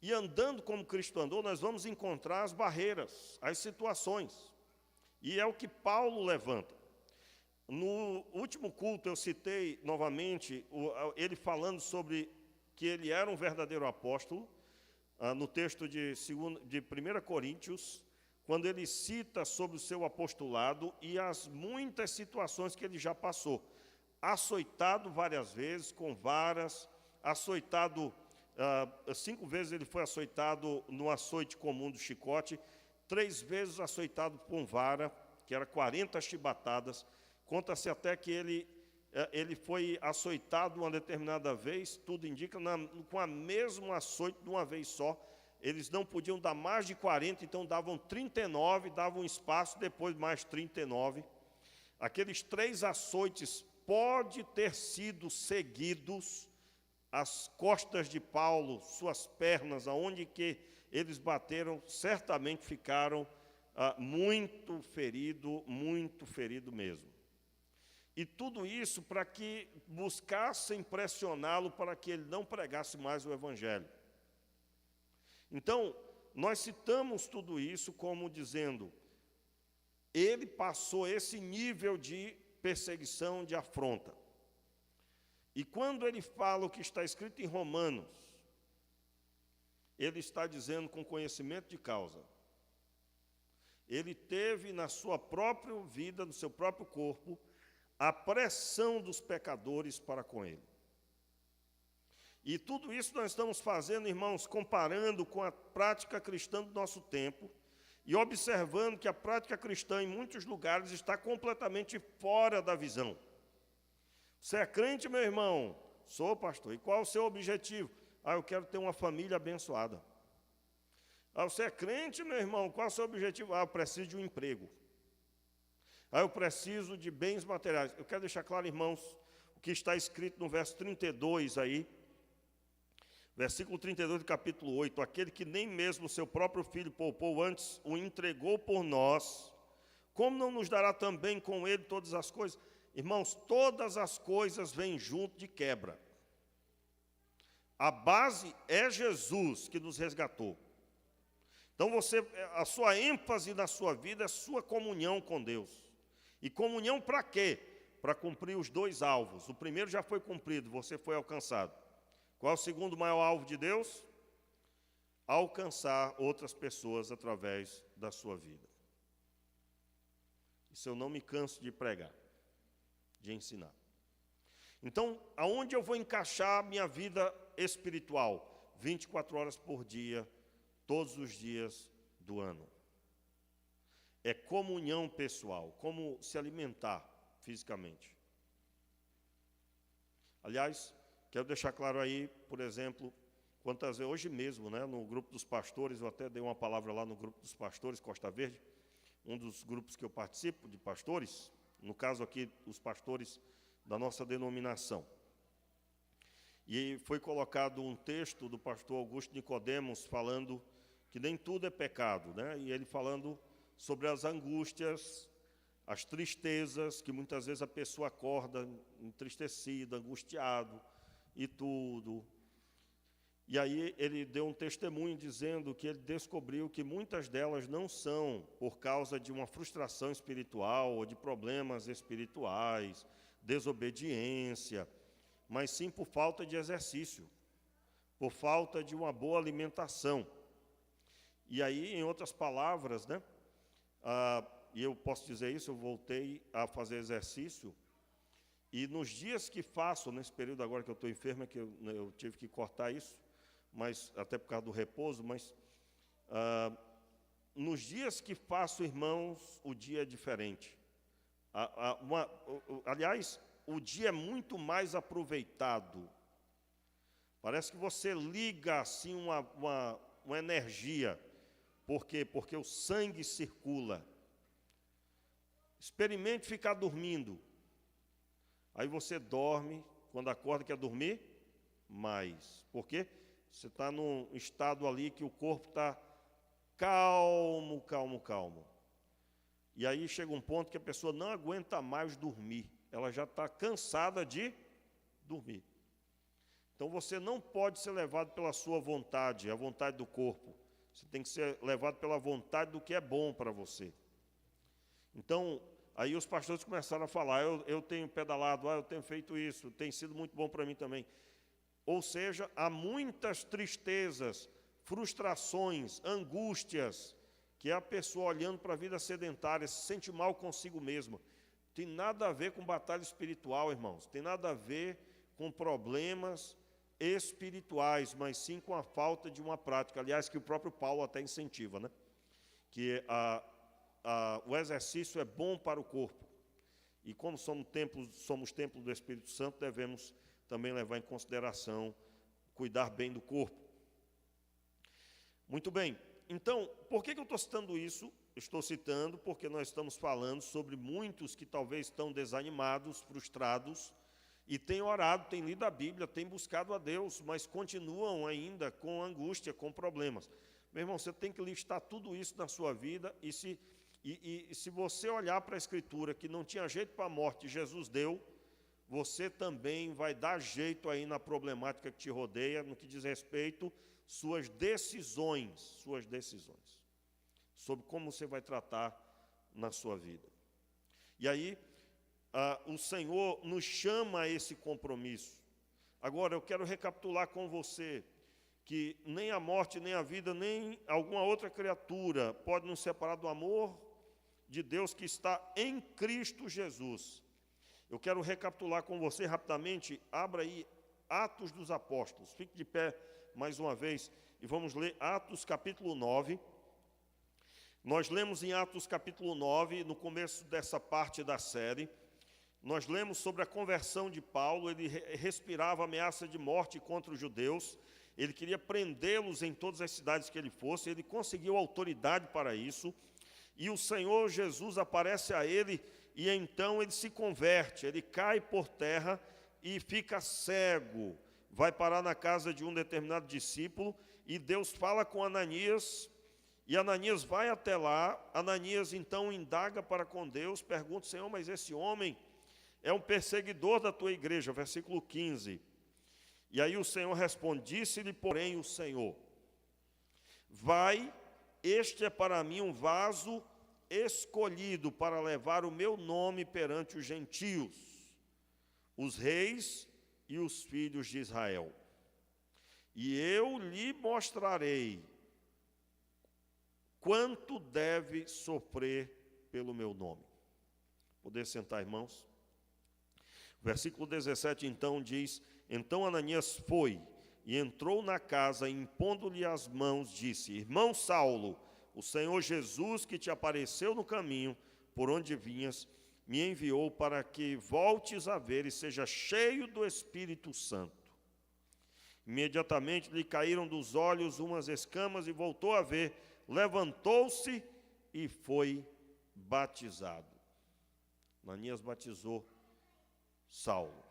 E andando como Cristo andou, nós vamos encontrar as barreiras, as situações. E é o que Paulo levanta. No último culto eu citei novamente ele falando sobre que ele era um verdadeiro apóstolo, no texto de 1 Coríntios, quando ele cita sobre o seu apostolado e as muitas situações que ele já passou. Açoitado várias vezes, com varas, açoitado, 5 vezes ele foi açoitado no açoite comum do chicote, 3 vezes açoitado com vara, que era 40 chibatadas. Conta-se até que ele foi açoitado uma determinada vez, tudo indica, com a mesma açoite de uma vez só. Eles não podiam dar mais de 40, então davam 39, davam espaço, depois mais 39. Aqueles 3 açoites pode ter sido seguidos, as costas de Paulo, suas pernas, aonde que eles bateram, certamente ficaram muito ferido mesmo. E tudo isso para que buscassem pressioná-lo para que ele não pregasse mais o Evangelho. Então, nós citamos tudo isso como dizendo, ele passou esse nível de perseguição, de afronta. E quando ele fala o que está escrito em Romanos, ele está dizendo com conhecimento de causa. Ele teve na sua própria vida, no seu próprio corpo, a pressão dos pecadores para com ele. E tudo isso nós estamos fazendo, irmãos, comparando com a prática cristã do nosso tempo e observando que a prática cristã em muitos lugares está completamente fora da visão. Você é crente, meu irmão? Sou, pastor. E qual o seu objetivo? Eu quero ter uma família abençoada. Você é crente, meu irmão? Qual é o seu objetivo? Eu preciso de um emprego. Eu preciso de bens materiais. Eu quero deixar claro, irmãos, o que está escrito no verso 32 aí, versículo 32 do capítulo 8, aquele que nem mesmo o seu próprio filho poupou, antes o entregou por nós, como não nos dará também com ele todas as coisas? Irmãos, todas as coisas vêm junto de quebra. A base é Jesus que nos resgatou. Então a sua ênfase na sua vida é sua comunhão com Deus. E comunhão para quê? Para cumprir os 2 alvos. O primeiro já foi cumprido, você foi alcançado. Qual é o segundo maior alvo de Deus? Alcançar outras pessoas através da sua vida. Isso eu não me canso de pregar, de ensinar. Então, aonde eu vou encaixar minha vida espiritual? 24 horas por dia, todos os dias do ano. É comunhão pessoal, como se alimentar fisicamente. Aliás, quero deixar claro aí, por exemplo, quantas vezes, hoje mesmo, no grupo dos pastores, eu até dei uma palavra lá no grupo dos pastores, Costa Verde, um dos grupos que eu participo, de pastores, no caso aqui, os pastores da nossa denominação. E foi colocado um texto do pastor Augusto Nicodemos falando que nem tudo é pecado, e ele falando sobre as angústias, as tristezas, que muitas vezes a pessoa acorda entristecida, angustiado e tudo. E aí ele deu um testemunho dizendo que ele descobriu que muitas delas não são por causa de uma frustração espiritual ou de problemas espirituais, desobediência, mas sim por falta de exercício, por falta de uma boa alimentação. E aí, em outras palavras, né, e eu posso dizer isso, eu voltei a fazer exercício, e nos dias que faço, nesse período agora que eu estou enfermo, é que eu tive que cortar isso, mas até por causa do repouso, mas nos dias que faço, irmãos, o dia é diferente. Aliás, o dia é muito mais aproveitado. Parece que você liga assim uma energia. Por quê? Porque o sangue circula. Experimente ficar dormindo. Aí você dorme, quando acorda quer dormir mais. Por quê? Você está num estado ali que o corpo está calmo, calmo, calmo. E aí chega um ponto que a pessoa não aguenta mais dormir. Ela já está cansada de dormir. Então você não pode ser levado pela sua vontade, a vontade do corpo. Você tem que ser levado pela vontade do que é bom para você. Então, aí os pastores começaram a falar, eu tenho pedalado, eu tenho feito isso, tem sido muito bom para mim também. Ou seja, há muitas tristezas, frustrações, angústias, que é a pessoa olhando para a vida sedentária, se sente mal consigo mesma. Tem nada a ver com batalha espiritual, irmãos. Tem nada a ver com problemas espirituais, mas sim com a falta de uma prática. Aliás, que o próprio Paulo até incentiva, né? Que o exercício é bom para o corpo. E como somos templo do Espírito Santo, devemos também levar em consideração cuidar bem do corpo. Muito bem. Então, por que eu estou citando isso? Estou citando porque nós estamos falando sobre muitos que talvez estão desanimados, frustrados, e têm orado, têm lido a Bíblia, têm buscado a Deus, mas continuam ainda com angústia, com problemas. Meu irmão, você tem que listar tudo isso na sua vida, e se você olhar para a Escritura que não tinha jeito para a morte, Jesus deu, você também vai dar jeito aí na problemática que te rodeia, no que diz respeito suas decisões, sobre como você vai tratar na sua vida. E aí, o Senhor nos chama a esse compromisso. Agora, eu quero recapitular com você que nem a morte, nem a vida, nem alguma outra criatura pode nos separar do amor de Deus que está em Cristo Jesus. Eu quero recapitular com você rapidamente, abra aí Atos dos Apóstolos, fique de pé mais uma vez e vamos ler Atos capítulo 9. Nós lemos em Atos capítulo 9, no começo dessa parte da série, nós lemos sobre a conversão de Paulo. Ele respirava ameaça de morte contra os judeus, ele queria prendê-los em todas as cidades que ele fosse, ele conseguiu autoridade para isso, e o Senhor Jesus aparece a ele, e então ele se converte, ele cai por terra e fica cego, vai parar na casa de um determinado discípulo, e Deus fala com Ananias, e Ananias vai até lá. Ananias então indaga para com Deus, pergunta: Senhor, mas esse homem é um perseguidor da tua igreja, versículo 15. E aí o Senhor responde: disse-lhe, porém, o Senhor: vai, este é para mim um vaso escolhido para levar o meu nome perante os gentios, os reis e os filhos de Israel. E eu lhe mostrarei quanto deve sofrer pelo meu nome. Poder sentar, irmãos? Versículo 17, então, diz: então Ananias foi e entrou na casa, e impondo-lhe as mãos, disse: irmão Saulo, o Senhor Jesus, que te apareceu no caminho por onde vinhas, me enviou para que voltes a ver e seja cheio do Espírito Santo. Imediatamente lhe caíram dos olhos umas escamas e voltou a ver, levantou-se e foi batizado. Ananias batizou Saulo.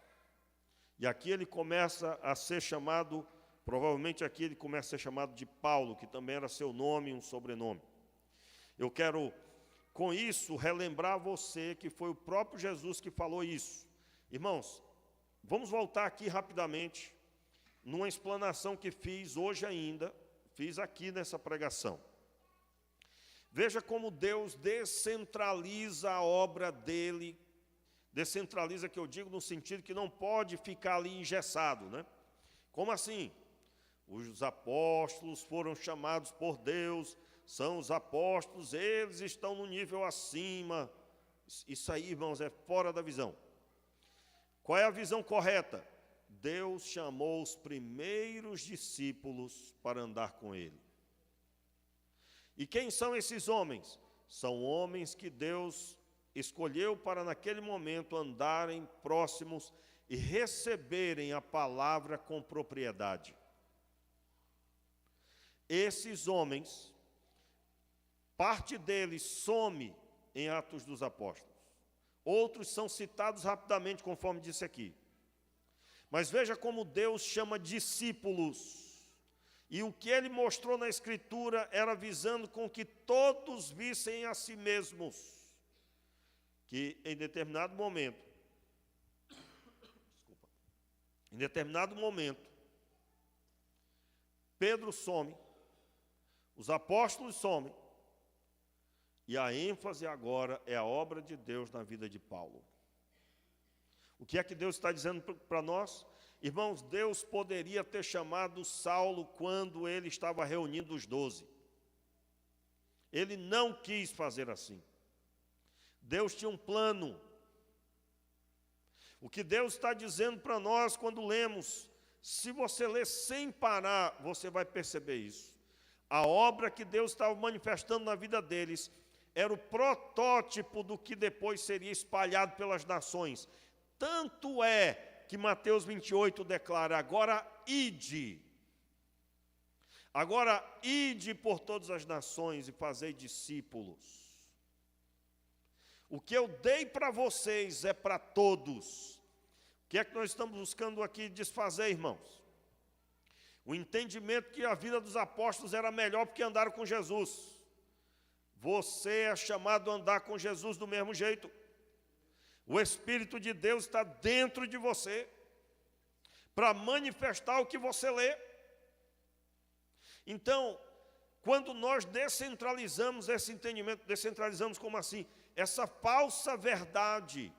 E aqui ele começa a ser chamado, provavelmente aqui ele começa a ser chamado de Paulo, que também era seu nome, um sobrenome. Eu quero, com isso, relembrar você que foi o próprio Jesus que falou isso. Irmãos, vamos voltar aqui rapidamente numa explanação que fiz hoje ainda, fiz aqui nessa pregação. Veja como Deus descentraliza a obra dele, descentraliza, que eu digo no sentido que não pode ficar ali engessado, né? Como assim? Os apóstolos foram chamados por Deus, são os apóstolos, eles estão no nível acima. Isso aí, irmãos, é fora da visão. Qual é a visão correta? Deus chamou os primeiros discípulos para andar com ele. E quem são esses homens? São homens que Deus escolheu para, naquele momento, andarem próximos e receberem a palavra com propriedade. Esses homens, parte deles some em Atos dos Apóstolos. Outros são citados rapidamente, conforme disse aqui. Mas veja como Deus chama discípulos. E o que ele mostrou na Escritura era visando com que todos vissem a si mesmos. Que em determinado momento, Pedro some, os apóstolos somem, e a ênfase agora é a obra de Deus na vida de Paulo. O que é que Deus está dizendo para nós? Irmãos, Deus poderia ter chamado Saulo quando ele estava reunindo os 12. Ele não quis fazer assim. Deus tinha um plano. O que Deus está dizendo para nós quando lemos, se você ler sem parar, você vai perceber isso. A obra que Deus estava manifestando na vida deles era o protótipo do que depois seria espalhado pelas nações. Tanto é que Mateus 28 declara: agora ide. Agora ide por todas as nações e fazei discípulos. O que eu dei para vocês é para todos. O que é que nós estamos buscando aqui desfazer, irmãos? O entendimento que a vida dos apóstolos era melhor porque andaram com Jesus. Você é chamado a andar com Jesus do mesmo jeito. O Espírito de Deus está dentro de você para manifestar o que você lê. Então, quando nós descentralizamos esse entendimento, descentralizamos como assim? Essa falsa verdade,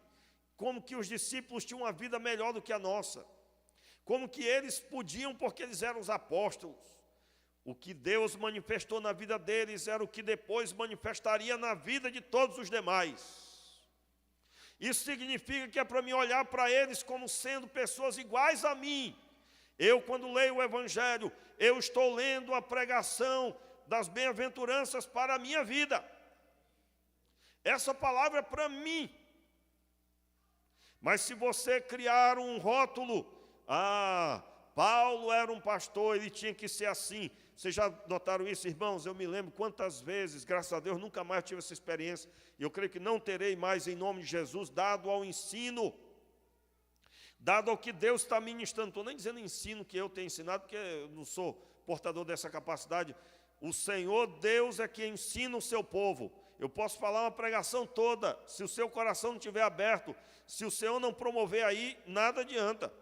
como que os discípulos tinham uma vida melhor do que a nossa, como que eles podiam porque eles eram os apóstolos. O que Deus manifestou na vida deles era o que depois manifestaria na vida de todos os demais. Isso significa que é para mim olhar para eles como sendo pessoas iguais a mim. Eu, quando leio o Evangelho, eu estou lendo a pregação das bem-aventuranças para a minha vida. Essa palavra é para mim. Mas se você criar um rótulo, Paulo era um pastor, ele tinha que ser assim. Vocês já notaram isso, irmãos? Eu me lembro quantas vezes, graças a Deus, nunca mais tive essa experiência. E eu creio que não terei mais em nome de Jesus, dado ao ensino, dado ao que Deus está ministrando. Estou nem dizendo ensino que eu tenho ensinado, porque eu não sou portador dessa capacidade. O Senhor Deus é quem ensina o seu povo. Eu posso falar uma pregação toda, se o seu coração não estiver aberto, se o Senhor não promover aí, nada adianta.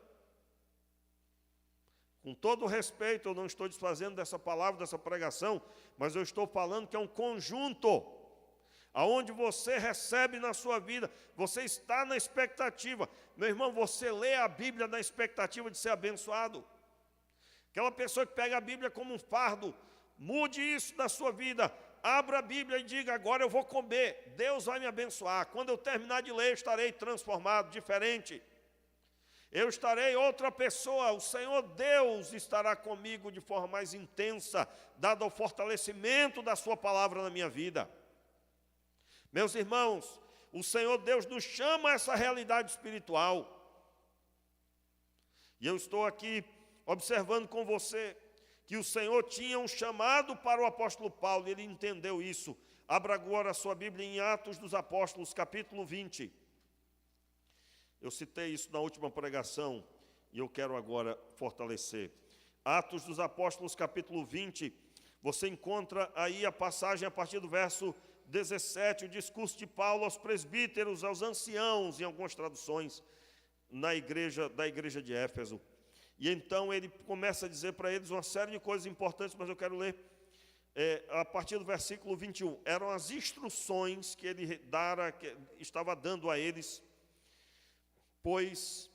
Com todo o respeito, eu não estou desfazendo dessa palavra, dessa pregação, mas eu estou falando que é um conjunto, aonde você recebe na sua vida, você está na expectativa. Meu irmão, você lê a Bíblia na expectativa de ser abençoado. Aquela pessoa que pega a Bíblia como um fardo, mude isso na sua vida. Abra a Bíblia e diga: agora eu vou comer, Deus vai me abençoar. Quando eu terminar de ler, eu estarei transformado, diferente. Eu estarei outra pessoa, o Senhor Deus estará comigo de forma mais intensa, dado ao fortalecimento da sua palavra na minha vida. Meus irmãos, o Senhor Deus nos chama a essa realidade espiritual. E eu estou aqui observando com você que o Senhor tinha um chamado para o apóstolo Paulo, e ele entendeu isso. Abra agora a sua Bíblia em Atos dos Apóstolos, capítulo 20. Eu citei isso na última pregação, e eu quero agora fortalecer. Atos dos Apóstolos, capítulo 20, você encontra aí a passagem a partir do verso 17, o discurso de Paulo aos presbíteros, aos anciãos, em algumas traduções, da igreja de Éfeso. E então ele começa a dizer para eles uma série de coisas importantes, mas eu quero ler a partir do versículo 21. Eram as instruções que ele que estava dando a eles, pois...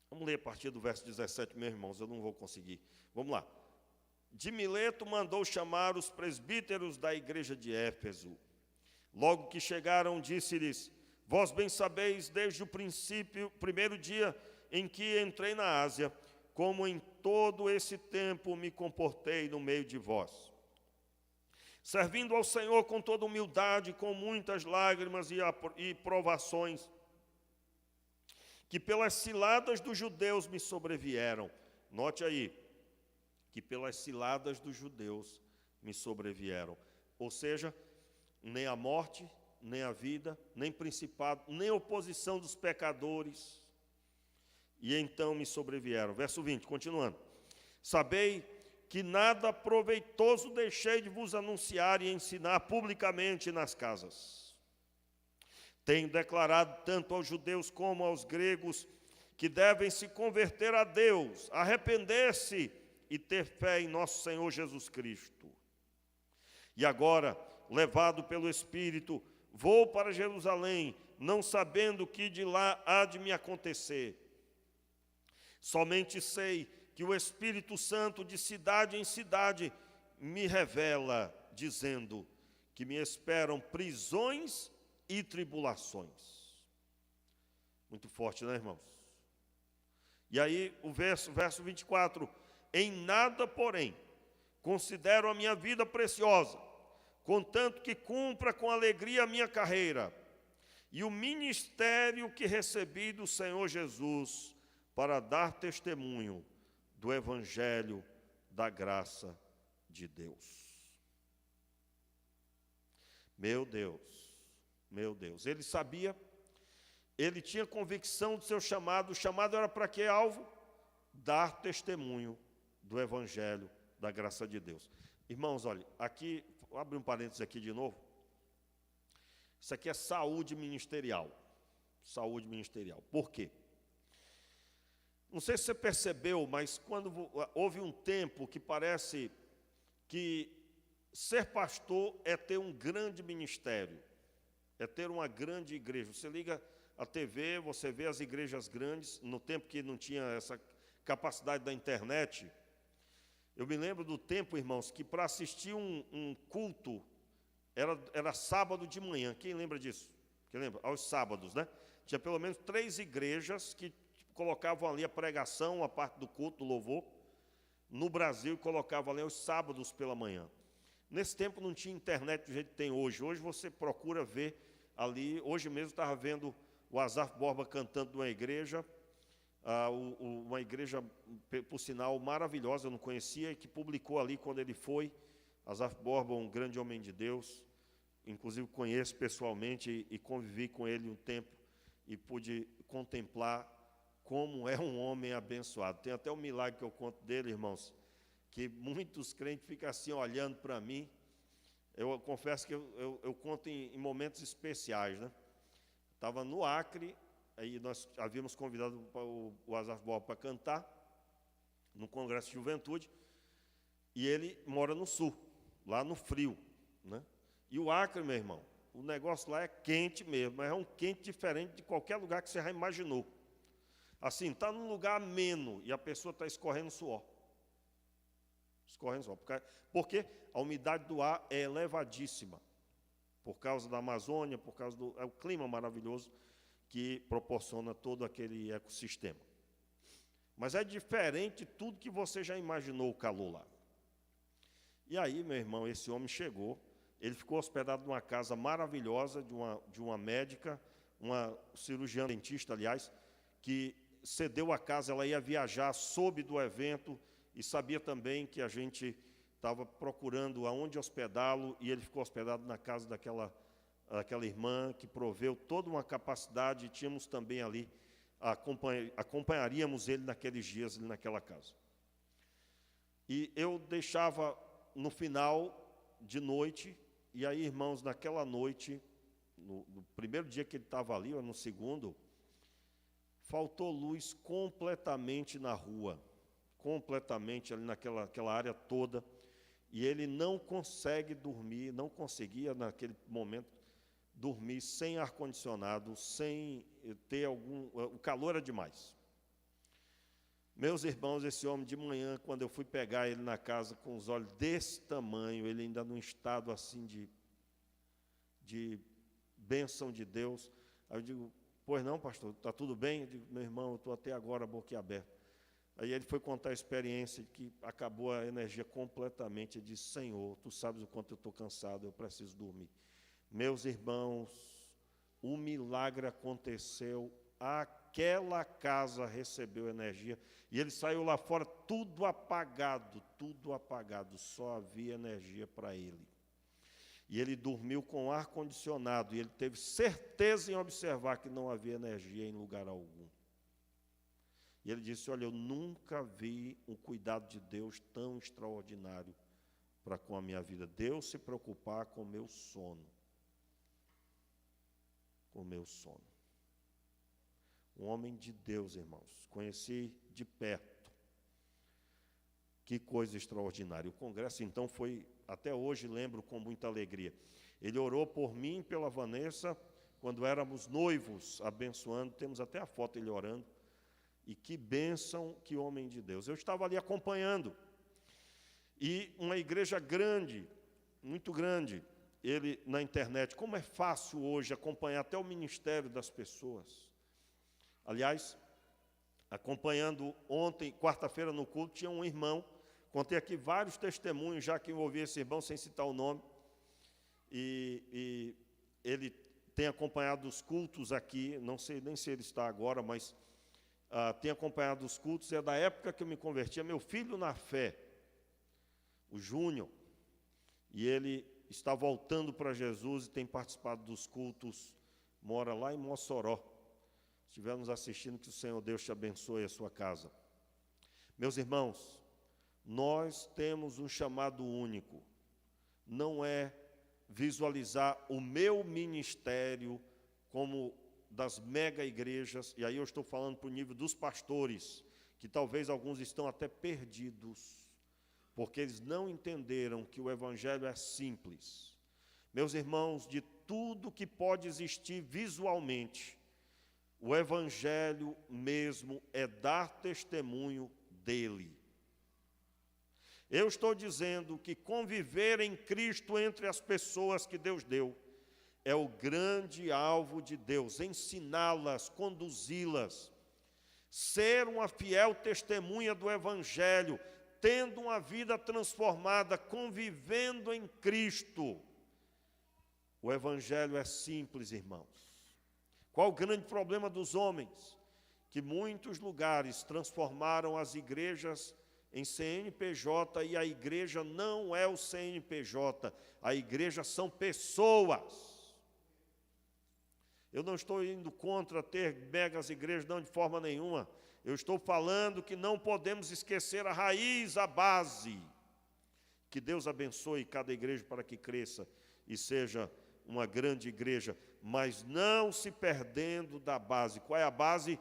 Vamos ler a partir do verso 17, meus irmãos, eu não vou conseguir. Vamos lá. De Mileto mandou chamar os presbíteros da igreja de Éfeso. Logo que chegaram, disse-lhes: vós bem sabeis, desde o primeiro dia em que entrei na Ásia, como em todo esse tempo me comportei no meio de vós, servindo ao Senhor com toda humildade, com muitas lágrimas e provações, que pelas ciladas dos judeus me sobrevieram. Note aí, que pelas ciladas dos judeus me sobrevieram. Ou seja, nem a morte, nem a vida, nem principado, nem oposição dos pecadores, e então me sobrevieram. Verso 20, continuando. Sabei que nada proveitoso deixei de vos anunciar e ensinar publicamente nas casas. Tenho declarado tanto aos judeus como aos gregos que devem se converter a Deus, arrepender-se e ter fé em nosso Senhor Jesus Cristo. E agora, levado pelo Espírito, vou para Jerusalém, não sabendo o que de lá há de me acontecer. Somente sei que o Espírito Santo, de cidade em cidade, me revela, dizendo que me esperam prisões e tribulações. Muito forte, né, irmãos? E aí, o verso 24. Em nada, porém, considero a minha vida preciosa, contanto que cumpra com alegria a minha carreira e o ministério que recebi do Senhor Jesus, para dar testemunho do Evangelho da graça de Deus. Meu Deus, ele sabia, ele tinha convicção do seu chamado. O chamado era para que alvo? Dar testemunho do Evangelho da graça de Deus. Irmãos, olha, aqui, vou abrir um parênteses aqui de novo. Isso aqui é saúde ministerial. Saúde ministerial. Por quê? Não sei se você percebeu, mas quando houve um tempo que parece que ser pastor é ter um grande ministério, é ter uma grande igreja. Você liga a TV, você vê as igrejas grandes, no tempo que não tinha essa capacidade da internet. Eu me lembro do tempo, irmãos, que para assistir um culto era sábado de manhã. Quem lembra disso? Quem lembra? Aos sábados, né? Tinha pelo menos 3 igrejas que colocavam ali a pregação, a parte do culto, do louvor, no Brasil, colocavam ali aos sábados pela manhã. Nesse tempo não tinha internet do jeito que tem hoje. Hoje você procura ver ali. Hoje mesmo estava vendo o Azaf Borba cantando numa igreja, uma igreja, por sinal, maravilhosa, eu não conhecia, e que publicou ali quando ele foi. Azaf Borba, um grande homem de Deus, inclusive conheço pessoalmente e convivi com ele um tempo e pude contemplar como é um homem abençoado. Tem até um milagre que eu conto dele, irmãos, que muitos crentes ficam assim olhando para mim. Eu confesso que eu conto em momentos especiais, né? Estava no Acre, aí nós havíamos convidado o Azaf Borba para cantar no Congresso de Juventude, e ele mora no sul, lá no frio, né? E o Acre, meu irmão, o negócio lá é quente mesmo, mas é um quente diferente de qualquer lugar que você já imaginou. Assim, está num lugar ameno e a pessoa está escorrendo suor. Escorrendo suor. Porque a umidade do ar é elevadíssima. Por causa da Amazônia, por causa do o clima maravilhoso que proporciona todo aquele ecossistema. Mas é diferente de tudo que você já imaginou o calor lá. E aí, meu irmão, esse homem chegou, ele ficou hospedado numa casa maravilhosa de uma médica, uma cirurgiã dentista, aliás, que cedeu a casa, ela ia viajar, soube do evento e sabia também que a gente estava procurando aonde hospedá-lo, e ele ficou hospedado na casa daquela irmã que proveu toda uma capacidade, e tínhamos também ali, acompanharíamos ele naqueles dias, naquela casa. E eu deixava no final de noite, e aí, irmãos, naquela noite, no primeiro dia que ele estava ali, ou no segundo, faltou luz completamente na rua. completamente ali naquela área toda, e ele não consegue dormir, não conseguia naquele momento dormir sem ar-condicionado, sem ter o calor era demais. Meus irmãos, esse homem de manhã, quando eu fui pegar ele na casa com os olhos desse tamanho, ele ainda num estado assim de bênção de Deus. Aí eu digo, pois não, pastor, está tudo bem? Eu digo, meu irmão, eu estou até agora boquiaberto. Aí ele foi contar a experiência de que acabou a energia completamente. Ele disse, Senhor, tu sabes o quanto eu estou cansado, eu preciso dormir. Meus irmãos, o milagre aconteceu, aquela casa recebeu energia, e ele saiu lá fora tudo apagado, só havia energia para ele. E ele dormiu com ar-condicionado, e ele teve certeza em observar que não havia energia em lugar algum. E ele disse, olha, eu nunca vi um cuidado de Deus tão extraordinário para com a minha vida. Deus se preocupar com o meu sono. Com o meu sono. Um homem de Deus, irmãos. Conheci de perto. Que coisa extraordinária. O congresso, então, foi, até hoje, lembro com muita alegria. Ele orou por mim e pela Vanessa, quando éramos noivos, abençoando. Temos até a foto dele orando. E que bênção, que homem de Deus. Eu estava ali acompanhando. E uma igreja grande, muito grande, ele na internet. Como é fácil hoje acompanhar até o ministério das pessoas. Aliás, acompanhando ontem, quarta-feira no culto, tinha um irmão. Contei aqui vários testemunhos, já que eu ouvi esse irmão, sem citar o nome. E ele tem acompanhado os cultos aqui, não sei nem se ele está agora, mas tem acompanhado os cultos. É da época que eu me converti, é meu filho na fé, o Júnior, e ele está voltando para Jesus e tem participado dos cultos, mora lá em Mossoró. Se estiver nos assistindo, que o Senhor Deus te abençoe a sua casa. Meus irmãos, nós temos um chamado único, não é visualizar o meu ministério como das mega igrejas, e aí eu estou falando para o nível dos pastores, que talvez alguns estão até perdidos, porque eles não entenderam que o evangelho é simples. Meus irmãos, de tudo que pode existir visualmente, o evangelho mesmo é dar testemunho dele. Eu estou dizendo que conviver em Cristo entre as pessoas que Deus deu é o grande alvo de Deus, ensiná-las, conduzi-las, ser uma fiel testemunha do evangelho, tendo uma vida transformada, convivendo em Cristo. O evangelho é simples, irmãos. Qual o grande problema dos homens? Que muitos lugares transformaram as igrejas em CNPJ, e a igreja não é o CNPJ, a igreja são pessoas. Eu não estou indo contra ter megas igrejas, não, de forma nenhuma. Eu estou falando que não podemos esquecer a raiz, a base. Que Deus abençoe cada igreja para que cresça e seja uma grande igreja, mas não se perdendo da base. Qual é a base?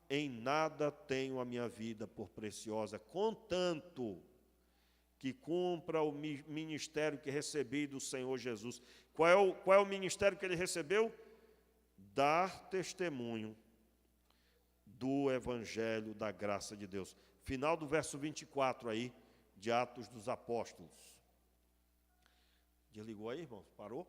Em nada tenho a minha vida por preciosa, contanto que cumpra o ministério que recebi do Senhor Jesus. Qual é o ministério que ele recebeu? Dar testemunho do evangelho da graça de Deus. Final do verso 24 aí, de Atos dos Apóstolos. Desligou aí, irmãos? Parou?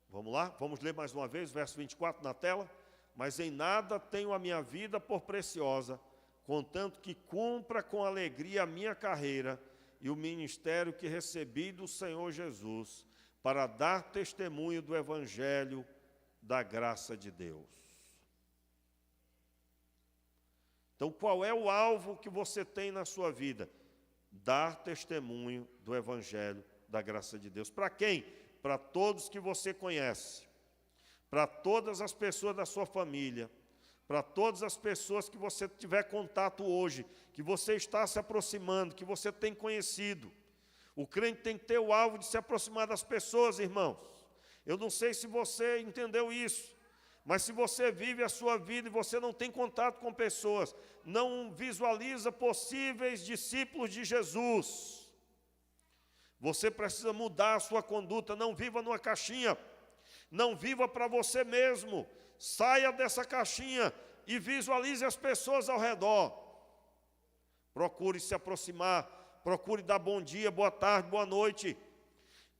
Vamos lá? Vamos ler mais uma vez, verso 24 na tela. Mas em nada tenho a minha vida por preciosa, contanto que cumpra com alegria a minha carreira e o ministério que recebi do Senhor Jesus, para dar testemunho do evangelho da graça de Deus. Então, qual é o alvo que você tem na sua vida? Dar testemunho do evangelho da graça de Deus. Para quem? Para todos que você conhece. Para todas as pessoas da sua família, para todas as pessoas que você tiver contato hoje, que você está se aproximando, que você tem conhecido. O crente tem que ter o alvo de se aproximar das pessoas, irmãos. Eu não sei se você entendeu isso. Mas se você vive a sua vida e você não tem contato com pessoas, não visualiza possíveis discípulos de Jesus, você precisa mudar a sua conduta. Não viva numa caixinha, não viva para você mesmo. Saia dessa caixinha e visualize as pessoas ao redor. Procure se aproximar, procure dar bom dia, boa tarde, boa noite.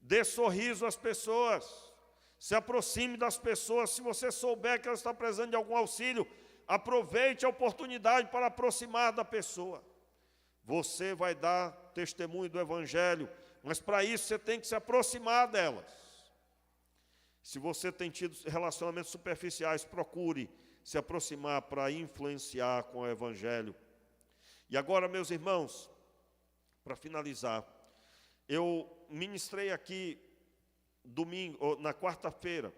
Dê sorriso às pessoas. Se aproxime das pessoas. Se você souber que ela está precisando de algum auxílio, aproveite a oportunidade para aproximar da pessoa. Você vai dar testemunho do Evangelho, mas para isso você tem que se aproximar delas. Se você tem tido relacionamentos superficiais, procure se aproximar para influenciar com o Evangelho. E agora, meus irmãos, para finalizar, eu ministrei aqui na quarta-feira,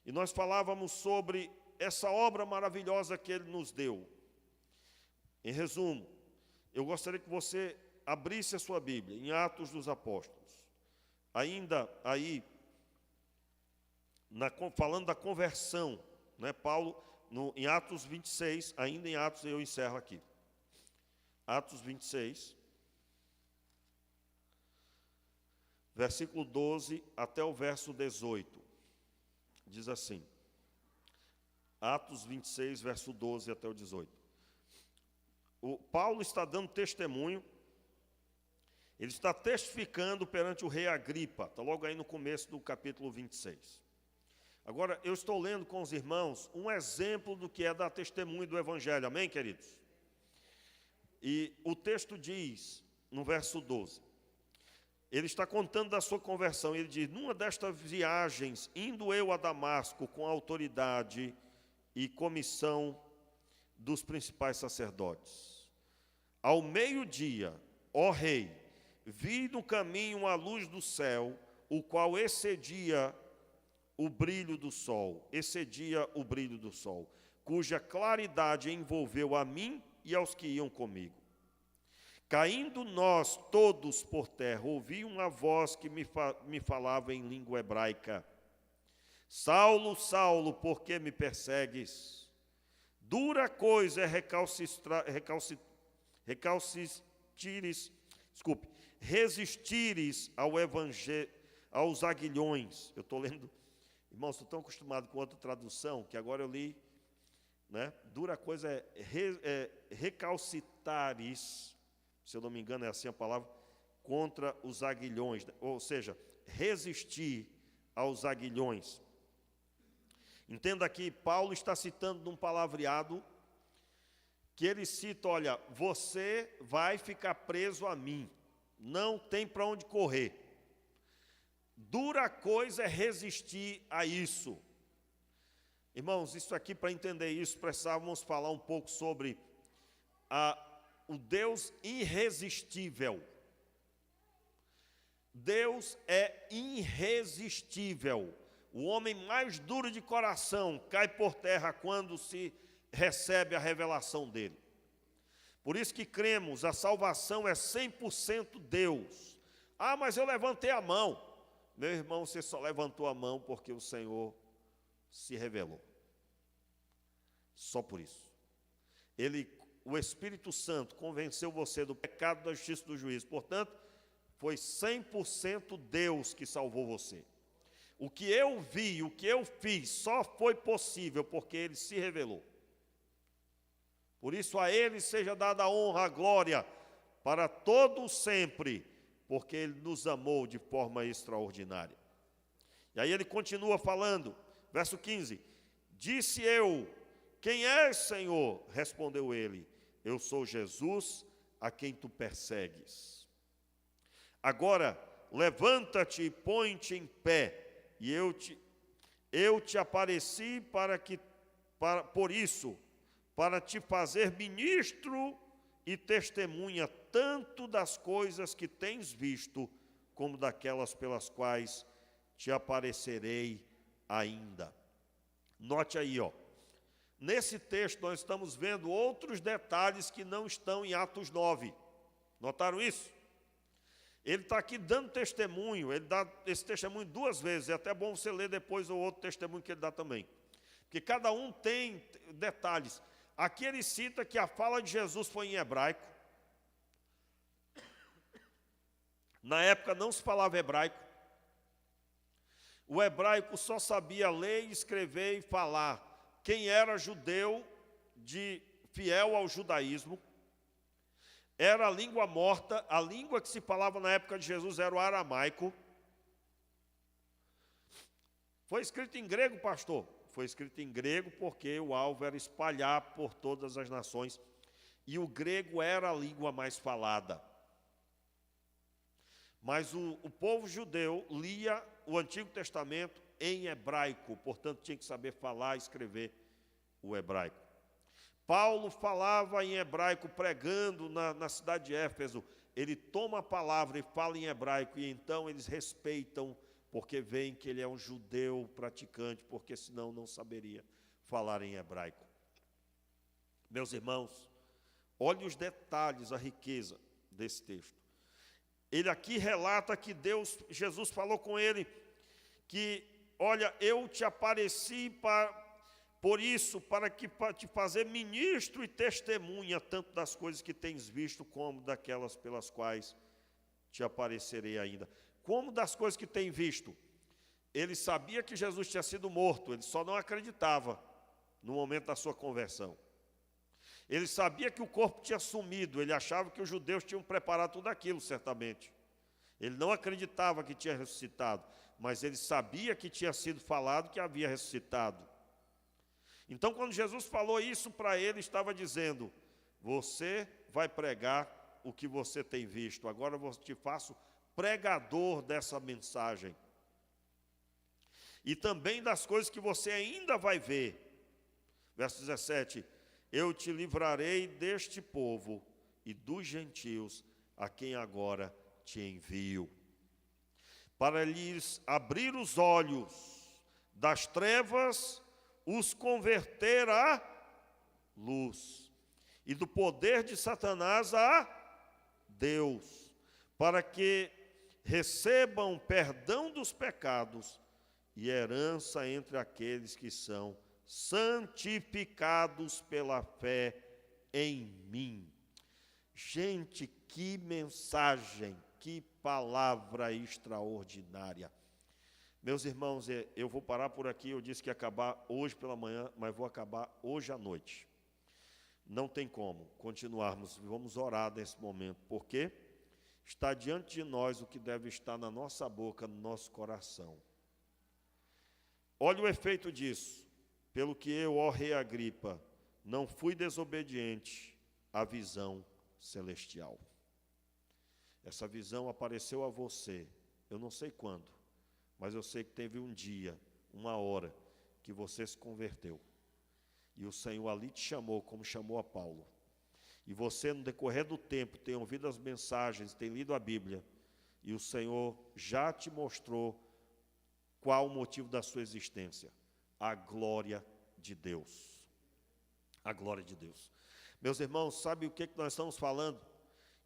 e nós falávamos sobre essa obra maravilhosa que Ele nos deu. Em resumo, eu gostaria que você abrisse a sua Bíblia em Atos dos Apóstolos. Ainda aí, falando da conversão, né, Paulo, em Atos 26, ainda em Atos eu encerro aqui. Atos 26, versículo 12 até o verso 18. Diz assim, Atos 26, verso 12 até o 18. O Paulo está dando testemunho, ele está testificando perante o rei Agripa, está logo aí no começo do capítulo 26. Agora, eu estou lendo com os irmãos um exemplo do que é dar testemunho do Evangelho, amém, queridos? E o texto diz, no verso 12, ele está contando da sua conversão, ele diz, numa destas viagens, indo eu a Damasco com a autoridade e comissão dos principais sacerdotes. Ao meio-dia, ó rei, vi no caminho a luz do céu, o qual excedia o brilho do sol, cuja claridade envolveu a mim e aos que iam comigo. Caindo nós todos por terra, ouvi uma voz que me falava em língua hebraica. Saulo, Saulo, por que me persegues? Dura coisa é resistires ao evangelho, aos aguilhões. Eu estou lendo, irmãos, estou tão acostumado com outra tradução, que agora eu li, né? Dura coisa é recalcitares, se eu não me engano é assim a palavra, contra os aguilhões, ou seja, resistir aos aguilhões. Entenda aqui, Paulo está citando num palavreado que ele cita, olha, você vai ficar preso a mim, não tem para onde correr. Dura coisa é resistir a isso. Irmãos, isso aqui, para entender isso, precisávamos falar um pouco sobre o Deus irresistível. Deus é irresistível. O homem mais duro de coração cai por terra quando se recebe a revelação dele. Por isso que cremos, a salvação é 100% Deus. Ah, mas eu levantei a mão. Meu irmão, você só levantou a mão porque o Senhor se revelou. Só por isso. O Espírito Santo convenceu você do pecado, da justiça e do juízo. Portanto, foi 100% Deus que salvou você. O que eu vi, o que eu fiz, só foi possível porque Ele se revelou. Por isso a Ele seja dada a honra, a glória, para todo sempre, porque Ele nos amou de forma extraordinária. E aí ele continua falando, verso 15, disse eu, quem és, Senhor? Respondeu ele, eu sou Jesus, a quem tu persegues. Agora, levanta-te e põe-te em pé, e eu te apareci por isso, para te fazer ministro e testemunha tanto das coisas que tens visto, como daquelas pelas quais te aparecerei ainda. Note aí, nesse texto nós estamos vendo outros detalhes que não estão em Atos 9. Notaram isso? Ele está aqui dando testemunho, ele dá esse testemunho duas vezes, é até bom você ler depois o outro testemunho que ele dá também. porque cada um tem detalhes. Aqui ele cita que a fala de Jesus foi em hebraico. Na época não se falava hebraico. O hebraico só sabia ler, escrever e falar quem era judeu, fiel ao judaísmo. Era a língua morta, a língua que se falava na época de Jesus era o aramaico. Foi escrito em grego, pastor? Foi escrito em grego porque o alvo era espalhar por todas as nações. E o grego era a língua mais falada. Mas o povo judeu lia o Antigo Testamento em hebraico, portanto tinha que saber falar e escrever o hebraico. Paulo falava em hebraico pregando na cidade de Éfeso. Ele toma a palavra e fala em hebraico, e então eles respeitam, porque veem que ele é um judeu praticante, porque senão não saberia falar em hebraico. Meus irmãos, olhe os detalhes, a riqueza desse texto. Ele aqui relata que Jesus falou com ele que, olha, eu te apareci por isso, para te fazer ministro e testemunha, tanto das coisas que tens visto, como daquelas pelas quais te aparecerei ainda. Como das coisas que tem visto? Ele sabia que Jesus tinha sido morto, ele só não acreditava no momento da sua conversão. Ele sabia que o corpo tinha sumido, ele achava que os judeus tinham preparado tudo aquilo, certamente. Ele não acreditava que tinha ressuscitado, mas ele sabia que tinha sido falado que havia ressuscitado. Então, quando Jesus falou isso para ele, estava dizendo: você vai pregar o que você tem visto, agora eu te faço pregador dessa mensagem. E também das coisas que você ainda vai ver. Verso 17: eu te livrarei deste povo e dos gentios, a quem agora te envio, para lhes abrir os olhos das trevas, os converter à luz, e do poder de Satanás a Deus, para que recebam perdão dos pecados e herança entre aqueles que são santificados pela fé em mim. Gente, que mensagem, que palavra extraordinária. Meus irmãos, eu vou parar por aqui. Eu disse que ia acabar hoje pela manhã, mas vou acabar hoje à noite. Não tem como continuarmos. Vamos orar nesse momento, porque está diante de nós o que deve estar na nossa boca, no nosso coração. Olha o efeito disso. Pelo que eu, ó rei Agripa, não fui desobediente à visão celestial. Essa visão apareceu a você, eu não sei quando, mas eu sei que teve um dia, uma hora, que você se converteu. E o Senhor ali te chamou, como chamou a Paulo. E você, no decorrer do tempo, tem ouvido as mensagens, tem lido a Bíblia, e o Senhor já te mostrou qual o motivo da sua existência. A glória de Deus. A glória de Deus. Meus irmãos, sabe o que nós estamos falando?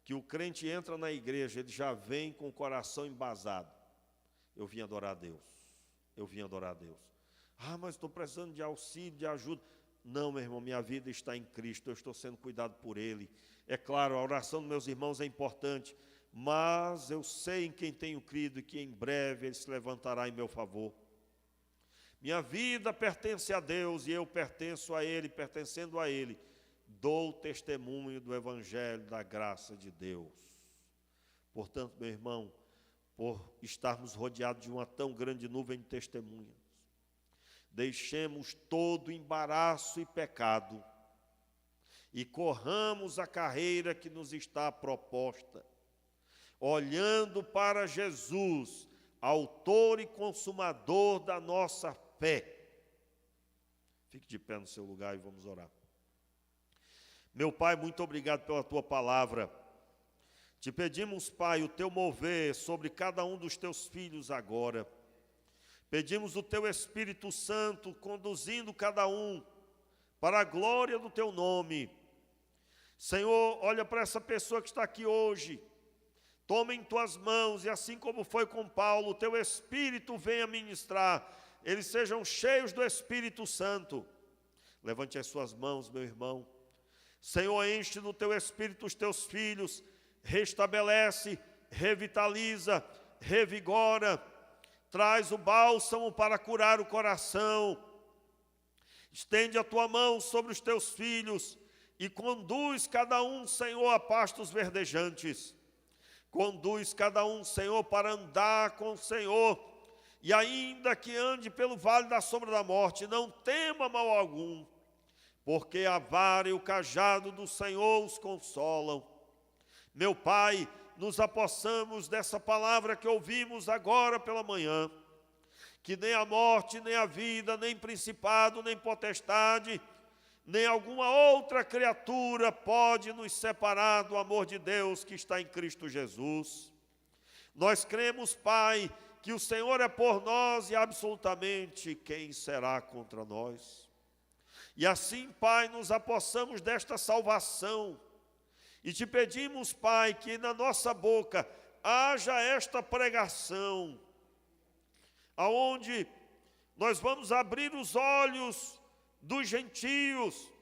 Que o crente entra na igreja, ele já vem com o coração embasado. Eu vim adorar a Deus. Eu vim adorar a Deus. Ah, mas estou precisando de auxílio, de ajuda. Não, meu irmão, minha vida está em Cristo, eu estou sendo cuidado por Ele. É claro, a oração dos meus irmãos é importante, mas eu sei em quem tenho crido e que em breve Ele se levantará em meu favor. Minha vida pertence a Deus e eu pertenço a Ele, pertencendo a Ele, dou testemunho do Evangelho, da graça de Deus. Portanto, meu irmão, por estarmos rodeados de uma tão grande nuvem de testemunhas, deixemos todo embaraço e pecado e corramos a carreira que nos está proposta, olhando para Jesus, autor e consumador da nossa fé. Fique de pé no seu lugar e vamos orar. Meu Pai, muito obrigado pela Tua palavra. Te pedimos, Pai, o Teu mover sobre cada um dos Teus filhos agora. Pedimos o Teu Espírito Santo conduzindo cada um para a glória do Teu nome. Senhor, olha para essa pessoa que está aqui hoje. Toma em Tuas mãos e assim como foi com Paulo, o Teu Espírito venha ministrar. eles sejam cheios do Espírito Santo. Levante as suas mãos, meu irmão. Senhor, enche no teu Espírito os teus filhos, restabelece, revitaliza, revigora, traz o bálsamo para curar o coração. Estende a tua mão sobre os teus filhos e conduz cada um, Senhor, a pastos verdejantes. Conduz cada um, Senhor, para andar com o Senhor. E ainda que ande pelo vale da sombra da morte, não tema mal algum, porque a vara e o cajado do Senhor os consolam. Meu Pai, nos apossamos dessa palavra que ouvimos agora pela manhã, que nem a morte, nem a vida, nem principado, nem potestade, nem alguma outra criatura pode nos separar do amor de Deus que está em Cristo Jesus. Nós cremos, Pai, que o Senhor é por nós e absolutamente quem será contra nós. E assim, Pai, nos apossamos desta salvação e te pedimos, Pai, que na nossa boca haja esta pregação, aonde nós vamos abrir os olhos dos gentios,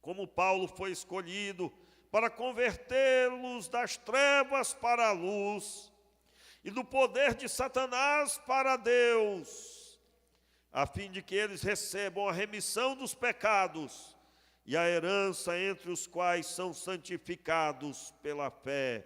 como Paulo foi escolhido, para convertê-los das trevas para a luz e do poder de Satanás para Deus, a fim de que eles recebam a remissão dos pecados e a herança entre os quais são santificados pela fé